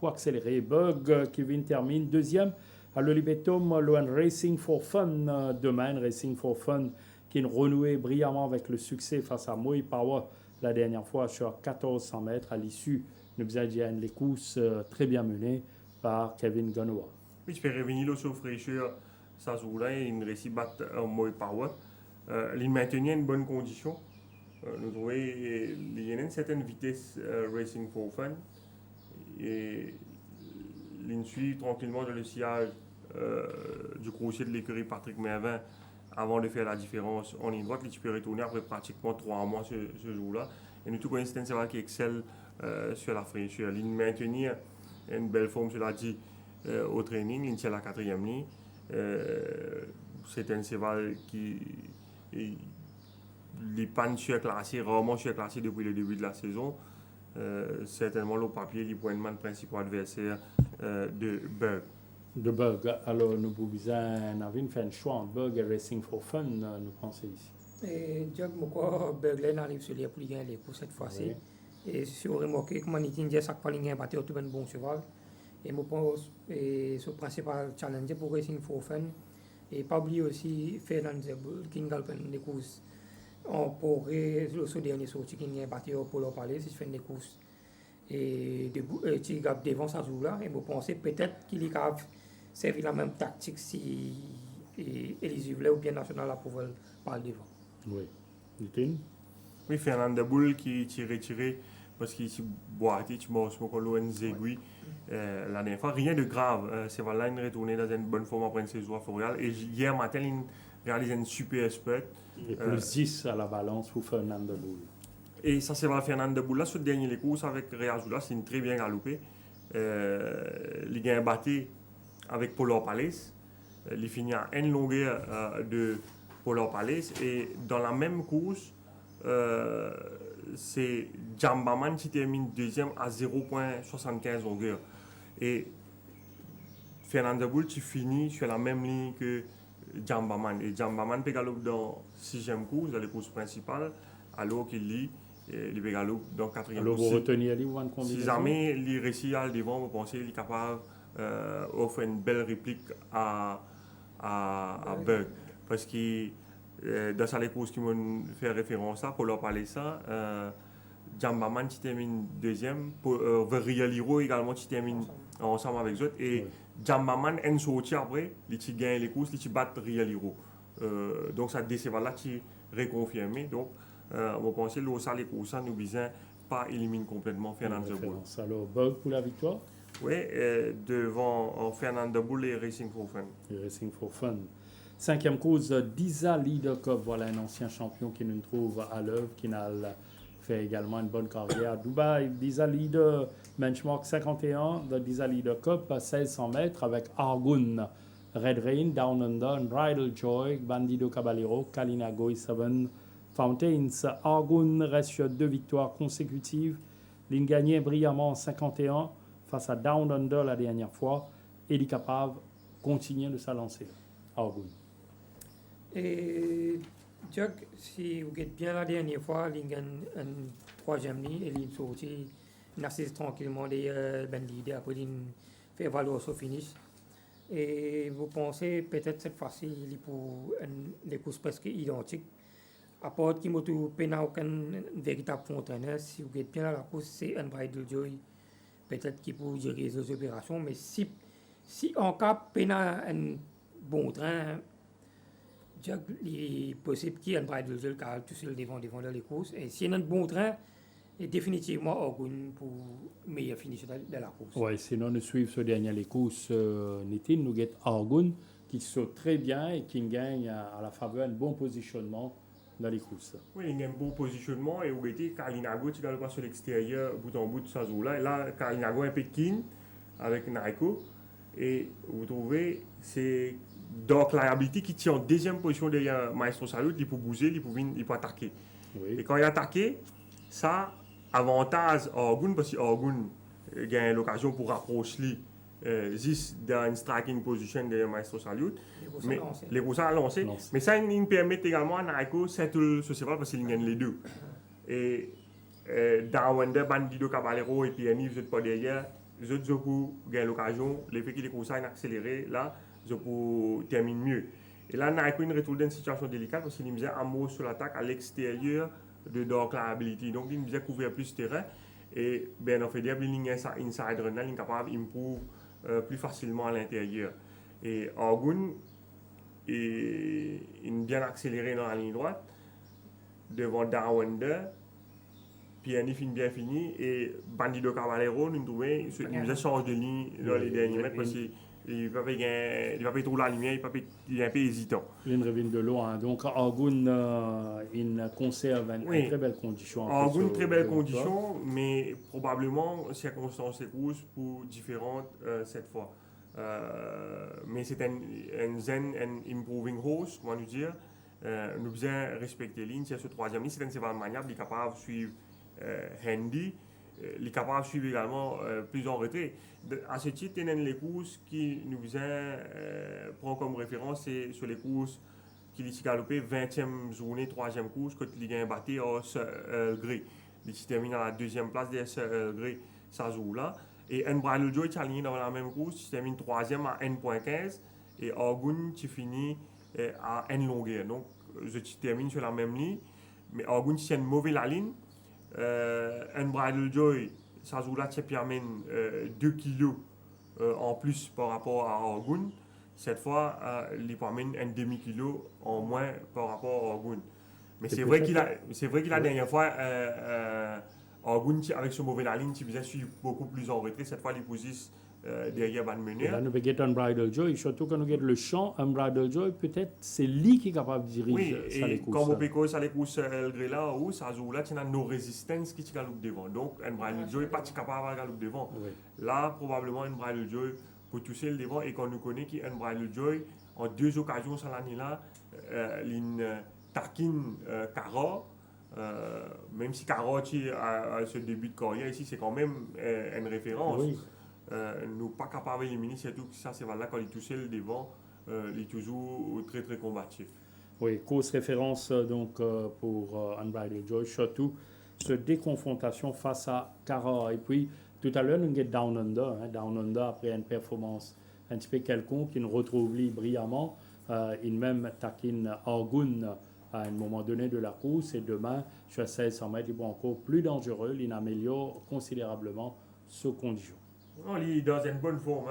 pour accélérer. Bug qui termine 2e. À l'Olibetum, le Racing for Fun demain. Racing for Fun qui a renoué brillamment avec le succès face à Moy Power la dernière fois sur 1400 mètres. À l'issue, nous avons les courses très bien menées par Kevin Ganoa. Oui, je peux revenir sur fraîcheur. Ça joue-là, il réussit à battre un Moy Power. Il maintenait une bonne condition. Nous trouvons qu'il y a une certaine vitesse Racing for Fun. Et il suit tranquillement dans le sillage du coursier de l'écurie Patrick Mervin avant de faire la différence en ligne droite. Il peut retourner après pratiquement 3 mois ce jour-là. Et nous, tout connaissons c'est un cheval qui excelle sur la fraîcheur. Il maintient une belle forme, cela dit, au training. Il tient la 4e ligne. c'est un cheval qui n'est pas surclassé, rarement surclassé depuis le début de la saison. Certainement, le papier, il point le principal adversaire de Berg. De Bug. Alors, nous pouvons faire un choix entre Bug et Racing for Fun, nous pensons ici. Et Jack, pourquoi Berglen arrive sur les plus gagner les courses cette fois-ci. Oui. Et si vous remarquez, comme on dit, chaque fois qu'il y a un batteur, tout un bon cheval. Et je pense que ce principal challenge pour Racing for Fun. Et pas oublier aussi Fernand Zebul, qui a des courses. On pourrait, le dernier sorti, qui a un batteur pour leur parler, si je fais des courses. Et tu gap devant ça joue-là. Et je pense peut-être qu'il a servi la même tactique si Elisivle ou bien National a pouvoir parler devant. Oui. Nitin? Oui, Fernand de Boule qui s'est retiré parce qu'il s'est boité, tu m'as aussi l'ON Zegui la dernière fois. Rien de grave. C'est voilà, il est retourné dans une bonne forme après une saison à Fourial. Et hier matin, il réalise une super spurt. Et plus 10 à la balance pour Fernand de Boule. Et ça, c'est Fernand de Boule. Là, sur le dernier les courses avec Real Zoula, c'est une très bien galoupé. Il gagne un batté avec Polar Palace. Il finit à une longueur de Polar Palace. Et dans la même course, c'est Jambaman qui termine deuxième à 0,75 longueur. Et Fernand de Boule qui finit sur la même ligne que Jambaman. Et Jambaman peut galoper dans 6e course, dans les courses principales, alors qu'il lit. Il peut galoper dans 4e course. Alors, vous retenez les one combinaison? Si jamais il réussit à le devant, vous pensez qu'il est capable d'offrir une belle réplique à Berg. Parce que dans sa course qui m'ont fait référence à, pour leur parler ça, Jambaman qui termine deuxième, Verriel Hiro également qui termine ensemble avec eux autres. Et oui. Jambaman est sorti après, il gagne les courses, il bat Riel Hiro. Donc ça décevra là qui réconfirmé. Donc on pense que les courses nous visent pas éliminer complètement Fernand de Boule. Alors Bug pour la victoire? Oui, devant Fernand de Boule et Racing for Fun. Et Racing for Fun. 5e course, Disa Leader Cup. Voilà un ancien champion qui nous trouve à l'œuvre, qui a fait également une bonne carrière à Dubaï. Disa Leader, benchmark 51 de Disa Leader Cup, 1600 mètres avec Argun, Red Rain, Down Under, Bridal Joy, Bandido Caballero, Kalinago et Seven Fountains. Argun reste sur 2 victoires consécutives. Il gagnait brillamment en 51 face à Down Under la dernière fois. Et il est capable de continuer de s'alancer. Argun. Et Jack, si vous êtes bien la dernière fois, il gagne un 3e ligne et il sortit, il assiste tranquillement des leaders, après il fait valoir son finish. Et vous pensez peut-être cette fois-ci, il est pour des courses presque identiques. À part qu'il n'y a aucun véritable entraîneur, si vous êtes bien à la course, c'est un Bridal Joy, peut-être qu'il peut gérer les opérations, mais si en cas, il y a un bon train, il est possible qu'il y ait un Bridal Joy car tout seul devant les courses. Et s'il y a un bon train, et définitivement Argun pour meilleur finish de la course. Oui, sinon nous suivons ce dernier les courses, Nitin, nous avons Argun qui saute très bien et qui gagne à la faveur un bon positionnement dans les courses. Oui, il y a un bon positionnement et vous voyez Kalinago qui est sur l'extérieur, bout en bout de sa zone-là. Et là, Kalinago est un peu keen avec Naiko. Et vous trouvez, c'est Dark Liability qui tient en 2e position derrière Maestro Salut, il peut bouger, il peut attaquer. Oui. Et quand il attaque, ça avantage Argun parce que Argun gagne l'occasion pour rapprocher juste dans une striking position derrière Maestro Salut. Les courses à lancer. Mais ça, il permet également à Naiko de se séparer parce qu'il gagne les deux. Et dans Wender, Bandido Caballero et puis Annie, vous n'êtes pas derrière. Les autres gagnent l'occasion. Les fait que les courses accéléré, là, je peux terminer mieux. Et là, Naiko retrouve dans une situation délicate parce qu'il me un mot sur l'attaque à l'extérieur de Dark Liability. Donc, il me couvrir plus de terrain. Et ben, en fait, il y a une ligne inside run, il est capable d'improve plus facilement à l'intérieur. Et Argun est bien accéléré dans la ligne droite devant Darwender. Puis Annie finit bien fini. Et Bandido Caballero, nous a changé de ligne dans les derniers mètres parce qu'il il va pas trop la lumière, il est un peu hésitant. Il revient de loin. Donc Argun, il conserve une très belle condition. Argun, très belle condition, mais probablement circonstances et courses pour différentes cette fois. Mais c'est un zen and improving horse, comment nous dire. Nous besoin respecter ligne. C'est ce troisième ligne, c'est un cheval maniable, il est capable de suivre handy, il est capable de suivre également plus en retrait. À ce titre, il y a les courses qui nous besoin prendre comme référence, c'est sur les courses qu'il a galopé 20e journée, 3e course, quand il a battu au Grey. Il termine à la 2e place des Grey, ça joue là. Et Unbridled Joy qui aligné dans la même course, qui termine 3e à N.15 et Orgun qui finit à N longueur. Donc, je termine sur la même ligne, mais Orgun qui tient une mauvaise la ligne. Unbridled Joy, ça joue là, qui amène 2 kilos en plus par rapport à Orgun. Cette fois, il amène un demi-kilo en moins par rapport à Orgun. Mais c'est vrai qu'il a la dernière fois, Orgun, avec ce mauvais la ligne, il faisait suivre beaucoup plus en retrait. Cette fois, il positionne derrière Van Et là, Meneur. nous avons Unbridled Joy, surtout quand nous avons le champ Unbridled Joy, peut-être c'est lui qui est capable de diriger Oui, ça les et courses. comme au Péco, ça les courses là, où ça joue là, il y a nos résistances qui galoupent devant. Donc, Unbridled Joy n'est pas capable de galoper devant. Oui. Là, probablement, Unbridled Joy pour toucher le devant et qu'on nous connaît qui Unbridled Joy, en 2 occasions cette année-là, il taquine Caro. Même si Caro a ce début de carrière ici, c'est quand même une référence. Oui. Nous pas capable d'éliminer, surtout que ça, c'est là quand il touche le devant, il est toujours très très combatif. Oui, cause référence donc pour Unbridled Joy, surtout cette déconfrontation face à Cara. Et puis, tout à l'heure, nous avons Down Under. Down Under, après une performance un petit peu quelconque, il nous retrouve lui brillamment. Il même taquine Orgun à un moment donné de la course. Et demain, sur 1600 mètres, il est encore plus dangereux. Il améliore considérablement ses conditions. Non, il est dans une bonne forme.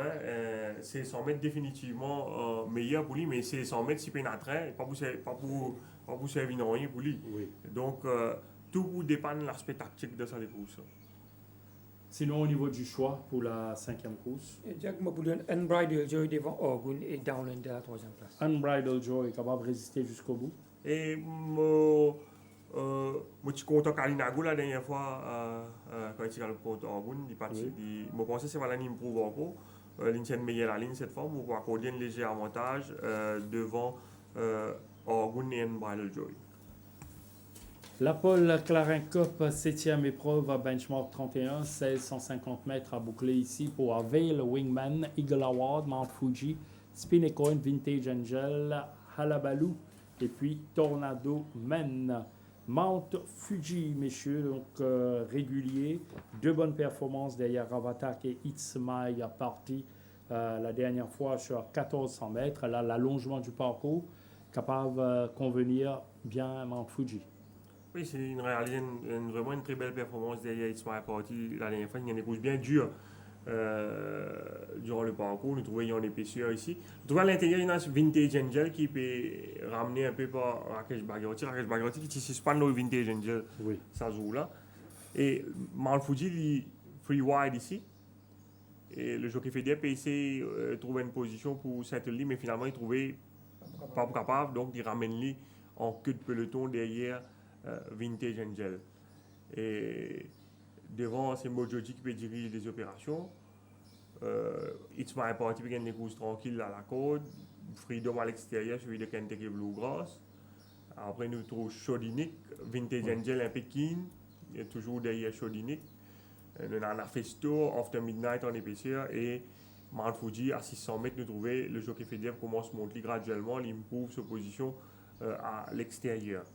C'est 100 mètres définitivement meilleur pour lui, mais c'est 100 mètres si il a train, pas pour servir non rien pour lui. Oui. Donc, tout dépend de l'aspect tactique de sa course. Sinon, au niveau du choix pour la 5e course, Jack Maboulian, Unbridled Joy devant Orgun et Downland à la 3e place. Unbridled Joy est capable de résister jusqu'au bout. Et moi, je suis content qu'Alinago la dernière fois, quand il a le contre Orgun, il parti. Je pense que c'est voilà, il prouve encore. Il tient meilleure la ligne cette fois, on va accorder un léger avantage devant Orgun et Unbridled Joy. La Paul Clarin Cup, 7e épreuve à benchmark 31, 1650 mètres à boucler ici pour Avail Wingman, Eagle Award, Mount Fuji, Spinnacoin, Vintage Angel, Halabaloo et puis Tornado Men. Mount Fuji, messieurs, donc régulier, 2 bonnes performances derrière Ravatak et It's My Party la dernière fois sur 1400 mètres. Là, l'allongement du parcours capable de convenir bien à Mount Fuji. Oui, c'est vraiment une très belle performance derrière It's My Party. La dernière fois, il y a des courses bien dures durant le parcours. Nous trouvons une épaisseur ici. Nous trouvons à l'intérieur, il y a Vintage Angel qui peut ramener un peu par Rakesh Bhagarati. Rakesh Bhagarati qui suspend le Vintage Angel, Oui. ça joue là. Et Mount Fuji, il est free wide ici. Et le jockey fédéral peut essayer de trouver une position pour Saint-Oli, mais finalement, il trouvait pas capable. Donc, il ramène lui en queue de peloton derrière Vintage Angel. Et devant, c'est Mojoji qui peut diriger les opérations. It's My Party qui gagne des courses tranquilles à la côte. Freedom à l'extérieur, suivi de Kentucky Bluegrass. Après, nous trouvons Shodinic, Vintage Angel un peu keen. Il est toujours derrière Shodinic. Nous avons Festo, After Midnight en épaisseur. Et Mount Fuji à 600 mètres, nous trouvons le jockey fédéral commence à monter graduellement. Il improuve sa position à l'extérieur.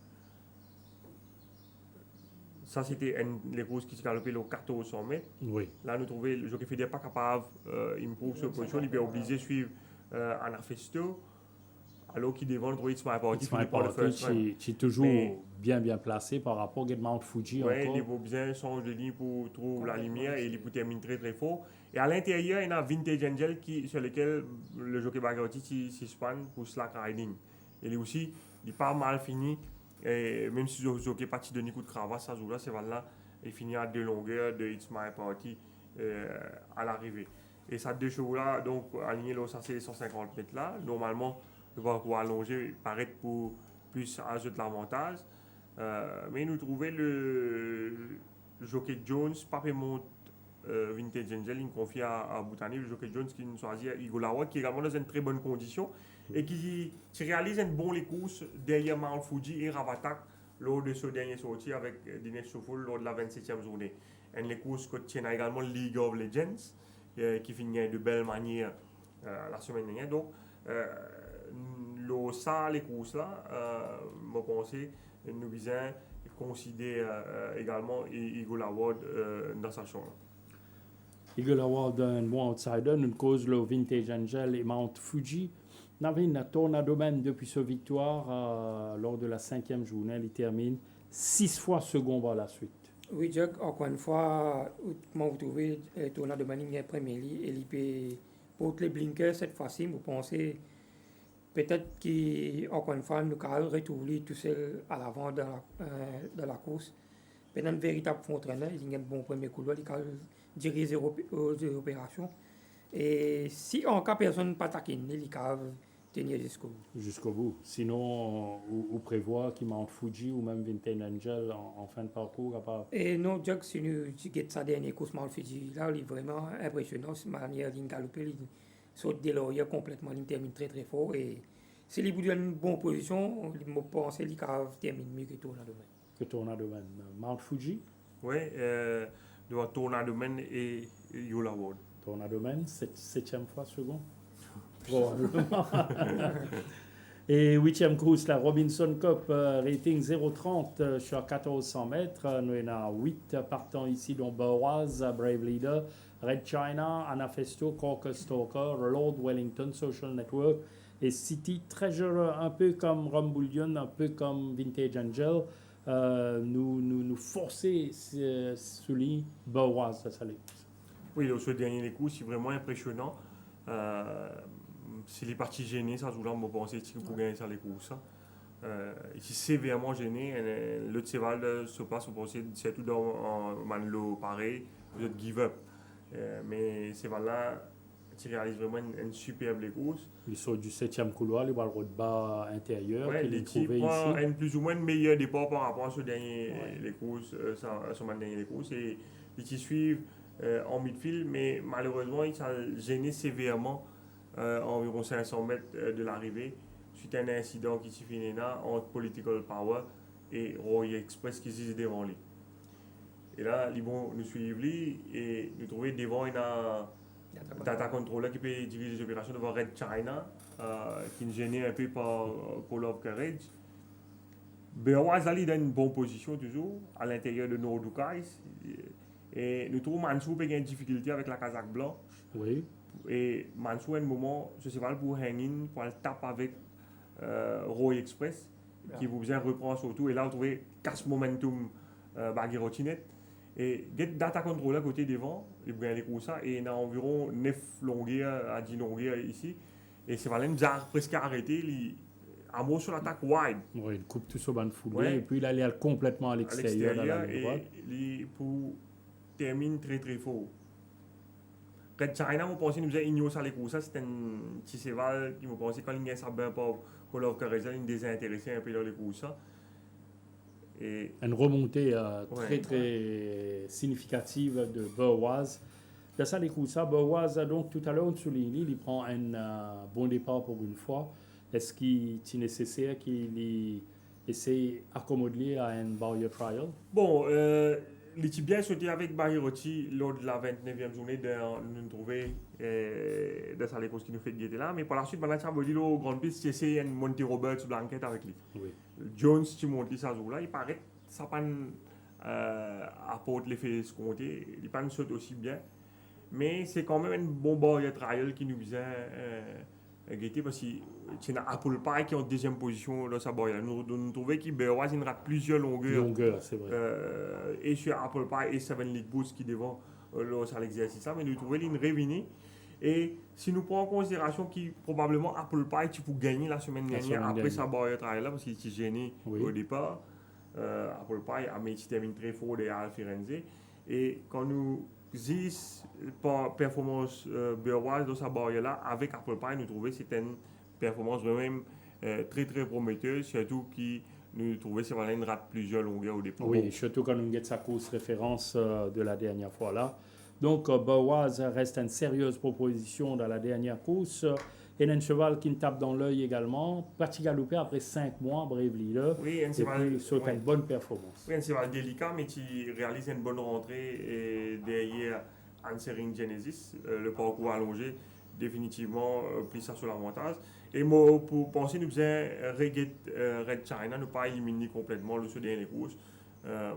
Ça, c'était les courses qui se galopaient au 1400 mètres. Oui. Là, nous trouvons le jockey fédéral pas capable d'improve sa position. Il est obligé de suivre Anafesto. Alors qu'il devant le droit, It's My Party. It's My Party, qui est toujours bien placé par rapport à Mount Fuji. Oui, il faut bien changer de ligne pour trouver la lumière et il peut terminer très très fort. Et à l'intérieur, il y a Vintage Angel sur lequel le jockey Bhagarati suspend pour slack riding. Il est aussi, il n'est pas mal fini. Et même si le jockey est parti de coup de cravate, ça joue là, c'est là, il finit à 2 longueurs de It's My Party à l'arrivée. Et ça 2 chevaux là, donc aligné là, ça c'est les 150 mètres là. Normalement, le parcours allongé paraît pour plus ajouter de l'avantage. Mais nous trouvons le jockey Jones, pas monte Vintage Angel, il confie à Boutani, le jockey Jones, qui nous choisit à Igor Lawad, qui est également dans une très bonne condition et qui réalise un bon les courses derrière Mount Fuji et Ravatak lors de ce dernier sortie avec Dinesh Chauffeur lors de la 27e journée. Et les courses que tient également League of Legends, qui finit de belle manière la semaine dernière. Donc, les courses là, je pense, nous visons considérer également Eagle Award dans sa chambre. Eagle Award un bon outsider, une cause le Vintage Angel et Mount Fuji. On avait une tornado même depuis sa victoire lors de la 5e journée. Il termine 6 fois second par la suite. Oui, Jack, encore une fois, comment vous trouvez Tornado Man in Premier League et il peut pour les blinkers cette fois-ci, vous pensez peut-être qu'encore une fois, nous allons retrouver tout seul à l'avant dans la course. Peut-être un véritable entraîneur, il y a un bon premier couloir, il va diriger les opérations. Et si en cas personne ne pas attaquer, il va tenir jusqu'au bout. Jusqu'au bout. Sinon, on prévoit qu'il Mount Fuji ou même Vintage Angel en fin de parcours à part. Et non, Jack, si nous avons sa dernière course Mount Fuji, là, il est vraiment impressionnant. Cette manière de galoper, il saute des lauriers complètement, il termine très très fort. Et s'il est dans une bonne position, je pense qu'il termine mieux que Tornado Man. Que Tornado Man. Mount Fuji, Oui, devant Tornado Man et Yola Ward. Tornado Man, 7e fois second. Probablement. Et 8e course, la Robinson Cup, rating 0,30 sur 1400 mètres. Nous avons 8 partants ici, dont Burwaz, Brave Leader, Red China, Anafesto, Corker Stalker, Lord Wellington, Social Network et City Treasure, un peu comme Rum Bullion, un peu comme Vintage Angel. Nous forcer, souligne Burwaz de Salé. Oui, ce dernier coup, c'est vraiment impressionnant. S'il est parti gêné, ça joue là, je pense qu'il peut gagner ça les courses. Il est sévèrement gêné. Le cheval se passe, on pense c'est tout dans Manlo pareil, vous êtes give up. Mais ce cheval-là, il réalise vraiment une superbe course. Il sort du 7e couloir, il va le bas intérieur. Ouais, il est il trouvé prend ici. un plus ou moins meilleur départ par rapport à ce dernier les courses, ce dernier les courses. Et ils suivent en midfield, mais malheureusement, il s'est gêné sévèrement environ 500 mètres de l'arrivée suite à un incident qui s'est fini là entre Political Power et Roy Express qui s'est devant lui. Et là, ils vont nous suivre et nous trouver devant une data controller qui peut diriger les opérations devant Red China, qui nous gênait un peu par Call of Courage. Burwaz est dans une bonne position toujours à l'intérieur de Nordukais. Et nous trouvons Mansou a une difficulté avec la casaque blanche. Oui. Et Mansou, à un moment, ce cheval pour hang-in, pour le taper avec Roy Express, qui vous besoin reprendre surtout. Et là, on trouvait casse momentum Bagirotinet. Et data controller à côté devant, il y a les courses et il y a environ 9 longueurs à 10 longueurs ici. Et ce cheval nous a presque arrêté. À mot sur l'attaque wide. Oui, il coupe tout sur le foulée Ouais. et puis il allait complètement à l'extérieur dans la ligne droite. Et pour termine très très fort. Red China, on pensait nous a ignoré ça les courses. C'est un petit cheval qui me pensait quand il y a ça bien pas Call of Careza, il désintéressé un peu dans les courses. Et Une remontée Ouais. très très significative de Burwaz. De ça, les coups, ça, Burwaz, donc tout à l'heure, on souligne, il prend un bon départ pour une fois. Est-ce qu'il est nécessaire qu'il essaie d'accommoder à un barrier trial? bon, l'équipe bien sauté avec Bahirotti lors de la 29e journée de nous trouver dans ça les courses qui nous fait guetter là. Mais par la suite, maintenant, ça veut dire au Grand Piste, c'est un Monty Roberts blanquette avec lui. Oui. Jones qui monte ça jour-là, il paraît que ça pas apporte l'effet escompté, il pas saute aussi bien, mais c'est quand même un bon barrier trial qui nous vient guetter parce que c'est Apple Pie qui est en deuxième position dans sa barrière. Nous trouvons qu'il Burwaz il rate plusieurs longueurs Longueur, c'est vrai. et sur Apple Pie et Seven League Boost qui devant sur l'exercice mais nous trouvons une revenue. Et si nous prenons en considération qu'il probablement Apple Pie tu peux gagner la semaine dernière après sa barrière trial là parce qu'il était gêné au départ. Apple Pie a mis termine très fort derrière Al Firenze et quand nous disons par performance Burwaz dans sa barrière là avec Apple Pie nous trouvons que c'était une performance vraiment très très prometteuse surtout qui nous trouvons que Valène rate plusieurs longueurs au départ. Oui, surtout quand on get sa course référence de la dernière fois là. Donc, Boaz reste une sérieuse proposition dans la dernière course. Et un cheval qui me tape dans l'œil également. Parti galopé après 5 mois, Brave Leader. Oui, un Et cheval, puis, sur ouais. une bonne performance. Oui, un cheval délicat, mais qui réalise une bonne rentrée et derrière Answering Genesis, le parcours allongé, définitivement pris ça sur l'avantage. Et moi, pour penser, nous faisons Red China, ne pas éliminer complètement le sur dernier courses,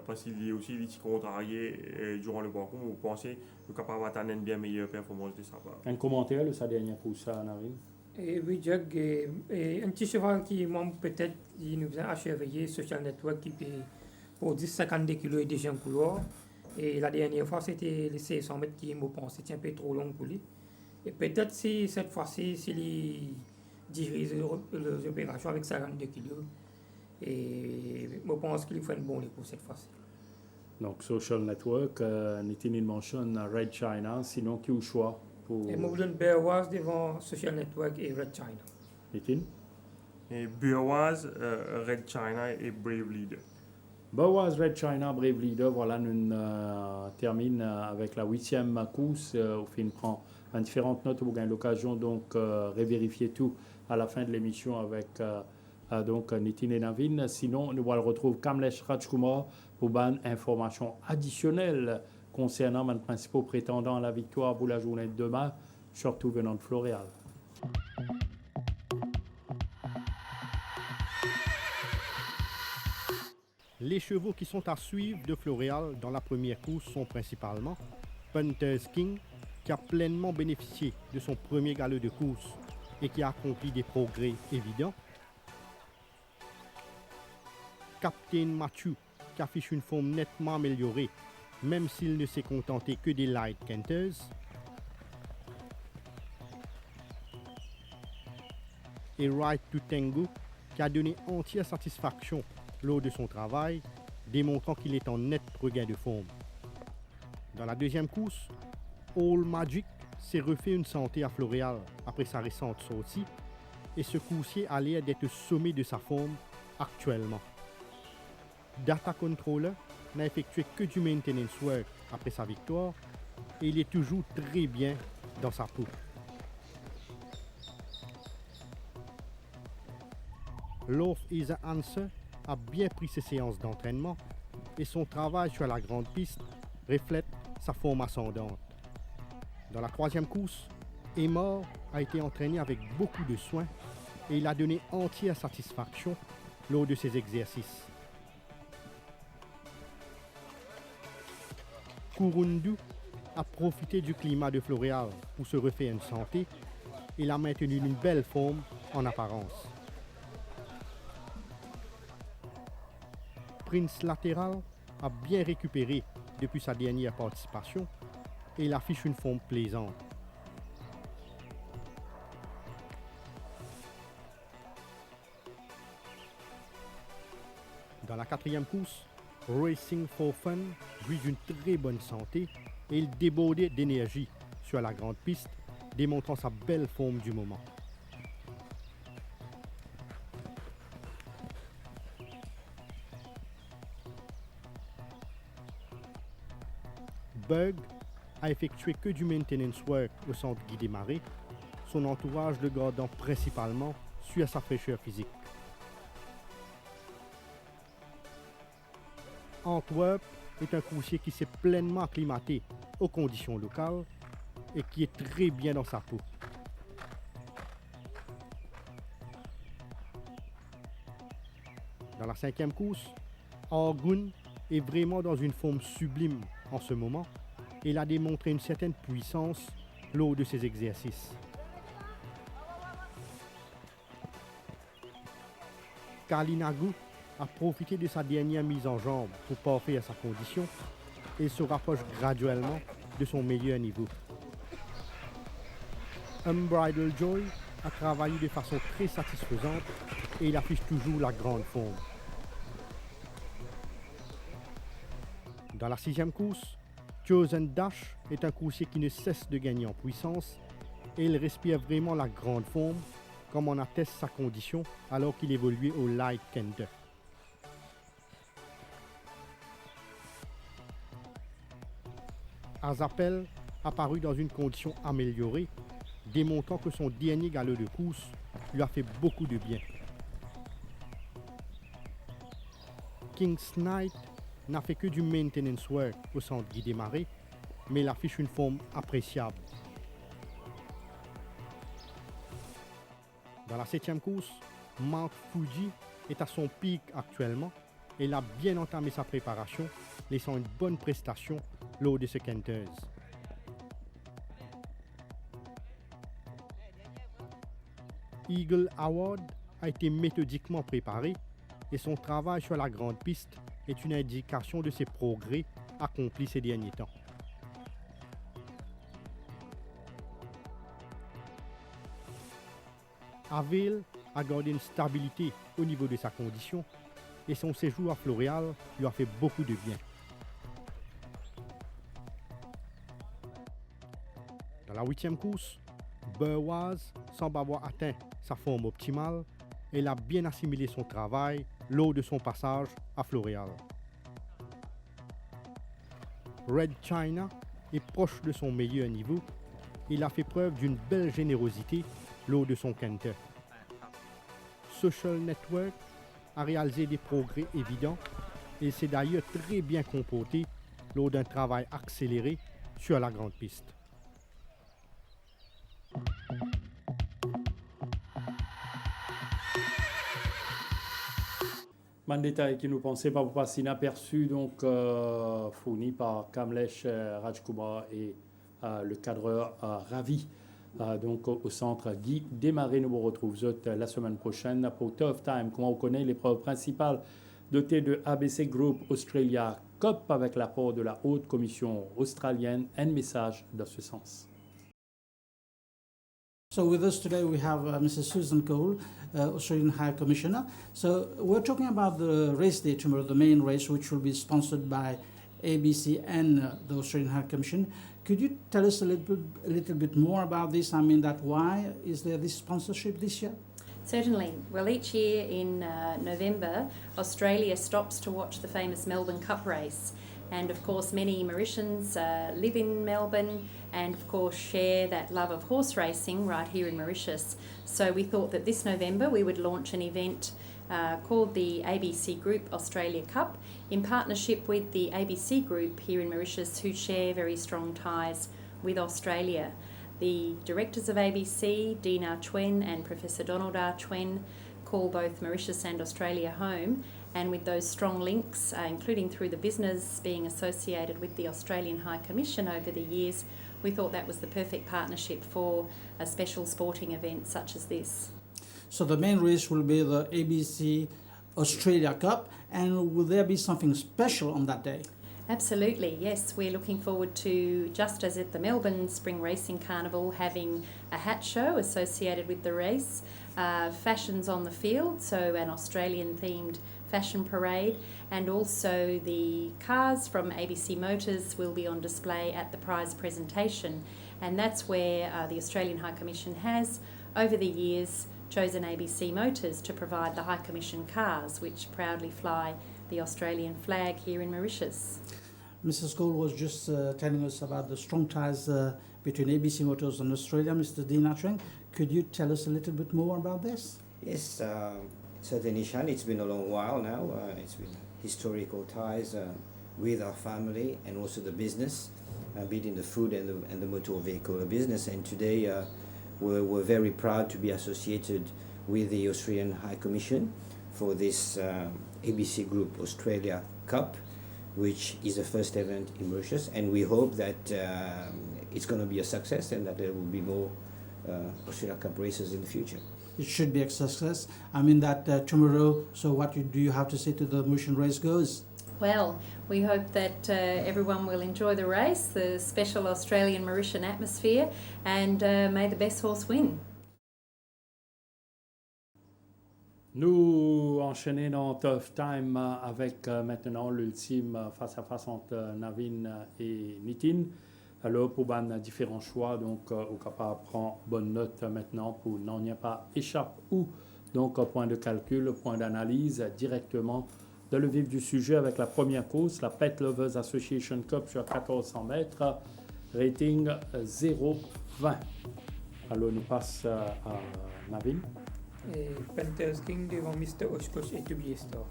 parce qu'il y a aussi des petits contrariés durant le parcours. Vous pensez que capable d'atteindre une bien meilleure performance de sa part. Un commentaire de sa dernière course à Navin? Et oui, Jack, et un petit cheval qui manque peut-être, il nous a achevé Social Network qui fait pour 10-52 kg et déjà en couloir. Et la dernière fois, c'était les 600 mètres qui, me pense, c'était un peu trop long pour lui. Et peut-être si cette fois-ci, s'il dirige les opérations avec 52 kg, et je pense qu'il fait un bon pour cette fois-ci. Donc, Social Network, Nitin mentionne Red China, sinon qui au choix pour Et je donne Bearwaz devant Social Network et Red China. Nitin? Et Burwaz, Red China et Brave Leader. Boaz, Red China, Brave Leader, voilà, nous termine avec la 8e course. Au fin, prend différentes notes. Vous avez l'occasion donc revérifier tout à la fin de l'émission avec donc Nitin et Navin. Sinon, nous allons retrouver Kamlesh Rajkumar pour une information additionnelle concernant les principaux prétendants à la victoire pour la journée de demain, surtout venant de Floréal. Les chevaux qui sont à suivre de Floréal dans la première course sont principalement Punter's King, qui a pleinement bénéficié de son premier galop de course et qui a accompli des progrès évidents. Captain Matthew, qui affiche une forme nettement améliorée, même s'il ne s'est contenté que des light canters. Et Right to Tango, qui a donné entière satisfaction lors de son travail, démontrant qu'il est en net regain de forme. Dans la deuxième course, All Magic s'est refait une santé à Floréal après sa récente sortie et ce coursier a l'air d'être au sommet de sa forme actuellement. Data Controller n'a effectué que du maintenance work après sa victoire et il est toujours très bien dans sa peau. Love is the Answer a bien pris ses séances d'entraînement et son travail sur la grande piste reflète sa forme ascendante. Dans la troisième course, Emor a été entraîné avec beaucoup de soin et il a donné entière satisfaction lors de ses exercices. Kurundu a profité du climat de Floréal pour se refaire une santé et il a maintenu une belle forme en apparence. Prince Lateral a bien récupéré depuis sa dernière participation et il affiche une forme plaisante. Dans la quatrième course, Racing for Fun jouit d'une très bonne santé et il débordait d'énergie sur la grande piste, démontrant sa belle forme du moment. Bug a effectué que du maintenance work au centre Guy Desmarais, son entourage le gardant principalement sur sa fraîcheur physique. Antwerp est un coursier qui s'est pleinement acclimaté aux conditions locales et qui est très bien dans sa peau. Dans la cinquième course, Argun est vraiment dans une forme sublime en ce moment et il a démontré une certaine puissance lors de ses exercices. Kalinagu a profité de sa dernière mise en jambe pour parfaire sa condition et se rapproche graduellement de son meilleur niveau. Unbridled Joy a travaillé de façon très satisfaisante et il affiche toujours la grande forme. Dans la sixième course, Chosen Dash est un coursier qui ne cesse de gagner en puissance et il respire vraiment la grande forme, comme en atteste sa condition alors qu'il évoluait au Light Canter. Azapel apparut dans une condition améliorée, démontrant que son dernier galop de course lui a fait beaucoup de bien. King's Knight n'a fait que du maintenance work au centre Guy Desmarais, mais il affiche une forme appréciable. Dans la 7e course, Mount Fuji est à son pic actuellement et il a bien entamé sa préparation, laissant une bonne prestation lors de ce Kenters. Eagle Award a été méthodiquement préparé et son travail sur la grande piste est une indication de ses progrès accomplis ces derniers temps. Avail a gardé une stabilité au niveau de sa condition et son séjour à Floréal lui a fait beaucoup de bien. Dans la 8e course, Burwaz semble avoir atteint sa forme optimale et il a bien assimilé son travail lors de son passage à Floréal. Red China est proche de son meilleur niveau. Il a fait preuve d'une belle générosité lors de son Kenter. Social Network a réalisé des progrès évidents et s'est d'ailleurs très bien comporté lors d'un travail accéléré sur la grande piste. Un détail qui nous pensait pas passer inaperçu, donc fourni par Kamlesh Rajkumar et le cadreur Ravi. Donc au centre Guy Desmarais, nous vous retrouvons la semaine prochaine pour Tough Time. Comment on connaît l'épreuve principale dotée de ABC Group Australia Cup avec l'apport de la Haute Commission australienne. Un message dans ce sens. So with us today we have Mrs. Susan Cole, Australian High Commissioner. So we're talking about the race day tomorrow, the main race, which will be sponsored by ABC and the Australian High Commission. Could you tell us a little bit more about this? I mean, that why is there this sponsorship this year? Certainly. Well, each year in November, Australia stops to watch the famous Melbourne Cup race. And of course, many Mauritians live in Melbourne and of course share that love of horse racing right here in Mauritius. So we thought that this November we would launch an event called the ABC Group Australia Cup in partnership with the ABC Group here in Mauritius, who share very strong ties with Australia. The directors of ABC, Dean Archwen and Professor Donald Archwen, call both Mauritius and Australia home, and with those strong links, including through the business being associated with the Australian High Commission over the years, we thought that was the perfect partnership for a special sporting event such as this. So the main race will be the ABC Australia Cup, and will there be something special on that day? Absolutely, yes. We're looking forward to, just as at the Melbourne Spring Racing Carnival, having a hat show associated with the race, fashions on the field, so an Australian-themed fashion parade, and also the cars from ABC Motors will be on display at the prize presentation. And that's where the Australian High Commission has, over the years, chosen ABC Motors to provide the High Commission cars, which proudly fly the Australian flag here in Mauritius. Mrs. Cole was just telling us about the strong ties between ABC Motors and Australia. Mr. Dean Archwen, could you tell us a little bit more about this? Yes, certainly, Sean. It's been a long while now. It's been historical ties with our family and also the business, be it in the food and the motor vehicle business. And today we're very proud to be associated with the Australian High Commission for this ABC Group Australia Cup, which is the first event in Mauritius, and we hope that it's going to be a success and that there will be more Australia Cup races in the future. It should be a success. I mean that tomorrow, so what do you have to say to the Mauritian race goers? Well, we hope that everyone will enjoy the race, the special Australian Mauritian atmosphere, and may the best horse win. Nous enchaînons dans Tough Time avec maintenant l'ultime face-à-face entre Navin et Nitin. Alors pour différents choix, donc au capable prend bonne note maintenant pour n'en y a pas échappe ou donc point de calcul, point d'analyse directement dans le vif du sujet avec la première course, la Pet Lovers Association Cup sur 1400 mètres, rating 0,20. Alors nous passe à Navin. Et Panthers King devant Mr. Oshkosh et To Be a Star.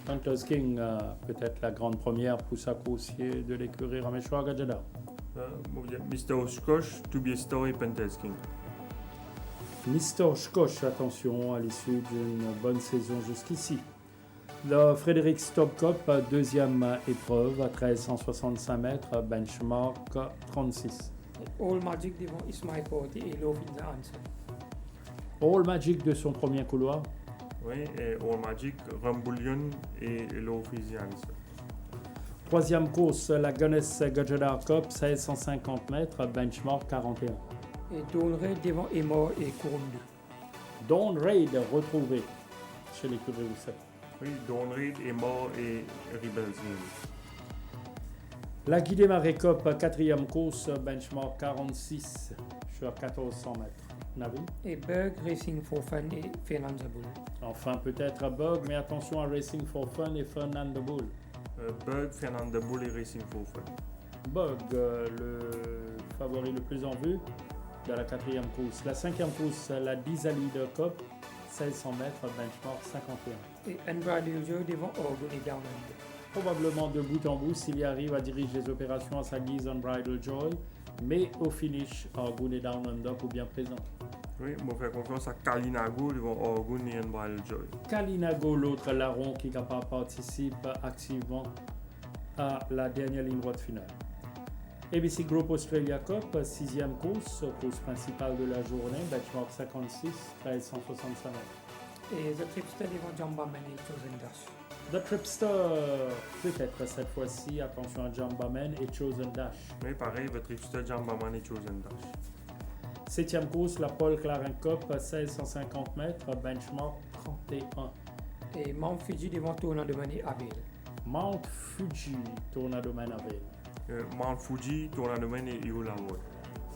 Panthers King, peut-être la grande première pour sa coursier de l'écurie Rameshwar Gajada. Mr. Oshkosh, To Be a Star et Panthers King. Mr. Oshkosh, attention à l'issue d'une bonne saison jusqu'ici. Le Frédéric Stop Cup, deuxième épreuve à 1365 mètres, benchmark 36. All Magic devant Ismail Porti et Love in the Answer. All Magic de son premier couloir. Oui, et All Magic, Rambouillion et l'Officians. Troisième course, la Guinness Gajada Cup, 1650 mètres, benchmark 41. Et Dawn Raid devant Emor et Kurundu. Dawn Raid retrouvé chez l'écurie Rousset. Oui, Dawn Raid, Emor et Rebels News. La Guidée Marais Cup, quatrième course, benchmark 46 sur 1400 mètres. Navi. Et Berg Racing for Fun et Fernando Bull. Enfin, peut-être Bug, mais attention à Racing for Fun et Fernando Bull. Bug, Fernando Bull et Racing for Fun. Bug, le favori le plus en vue de la quatrième course. La cinquième course, la Dizali de Cup, 1600 mètres, benchmark 51. Et Unbridled Joy devant Orgon et Down Under. Probablement de bout en bout, s'il y arrive à diriger les opérations à sa guise Unbridled Joy, mais au finish, Orgun et Down Under pour bien présent. Oui, moi je fais confiance à Kalinago devant Orgun et Unbridled Joy. Kalinago, l'autre larron qui participe activement à la dernière ligne droite finale. ABC Group Australia Cup, sixième course principale de la journée, benchmark 56, 1365 mètres. Et The Tripster devant Jambaman et Chosen Dash. The Tripster, peut-être cette fois-ci, attention à Jambaman et Chosen Dash. Mais pareil, votre Tripster, Jambaman et Chosen Dash. Septième course, la Paul Claren Cup, 1650 mètres, benchmark 31. Et Mount Fuji devant Tornado et Abil. Mount Fuji, Tornado Man Avail. Mount Fuji, Tornado et Iola Ward.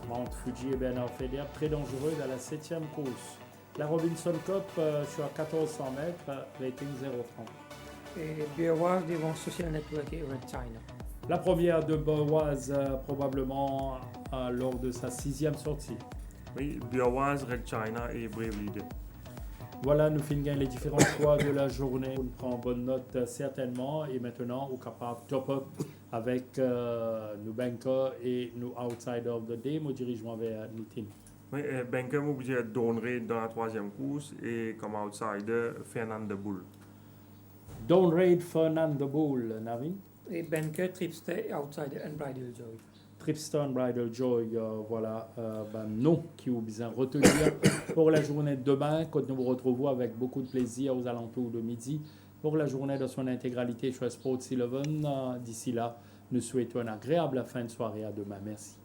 Mount Fuji et Bernard Feder, très dangereux dans la septième course. La Robinson Cup sur 1400 mètres, rating 0,30. Et Beerwars devant Social Network et Red China. La première de Boaz, probablement lors de sa sixième sortie. Oui, Beerwars, Red China et Brave Leader. Voilà, nous finissons les différents choix de la journée. On prend bonne note certainement et maintenant on est capable de top up avec nos bankers et nos outsiders of the day. Nous dirigeons vers Nitin. Oui, Banker m'a obligé de Dawn Raid dans la troisième course et comme outsider, Fernando Bull. Dawn Raid, Fernando Bull, Navin. Et Banker, Tripster et Outsider Unbridled Joy. Tripston Bridal Joy, voilà, nom qui vous besoin retenir pour la journée de demain, quand nous vous retrouvons avec beaucoup de plaisir aux alentours de midi pour la journée de son intégralité sur Sports 11. D'ici là, nous souhaitons une agréable fin de soirée. À demain. Merci.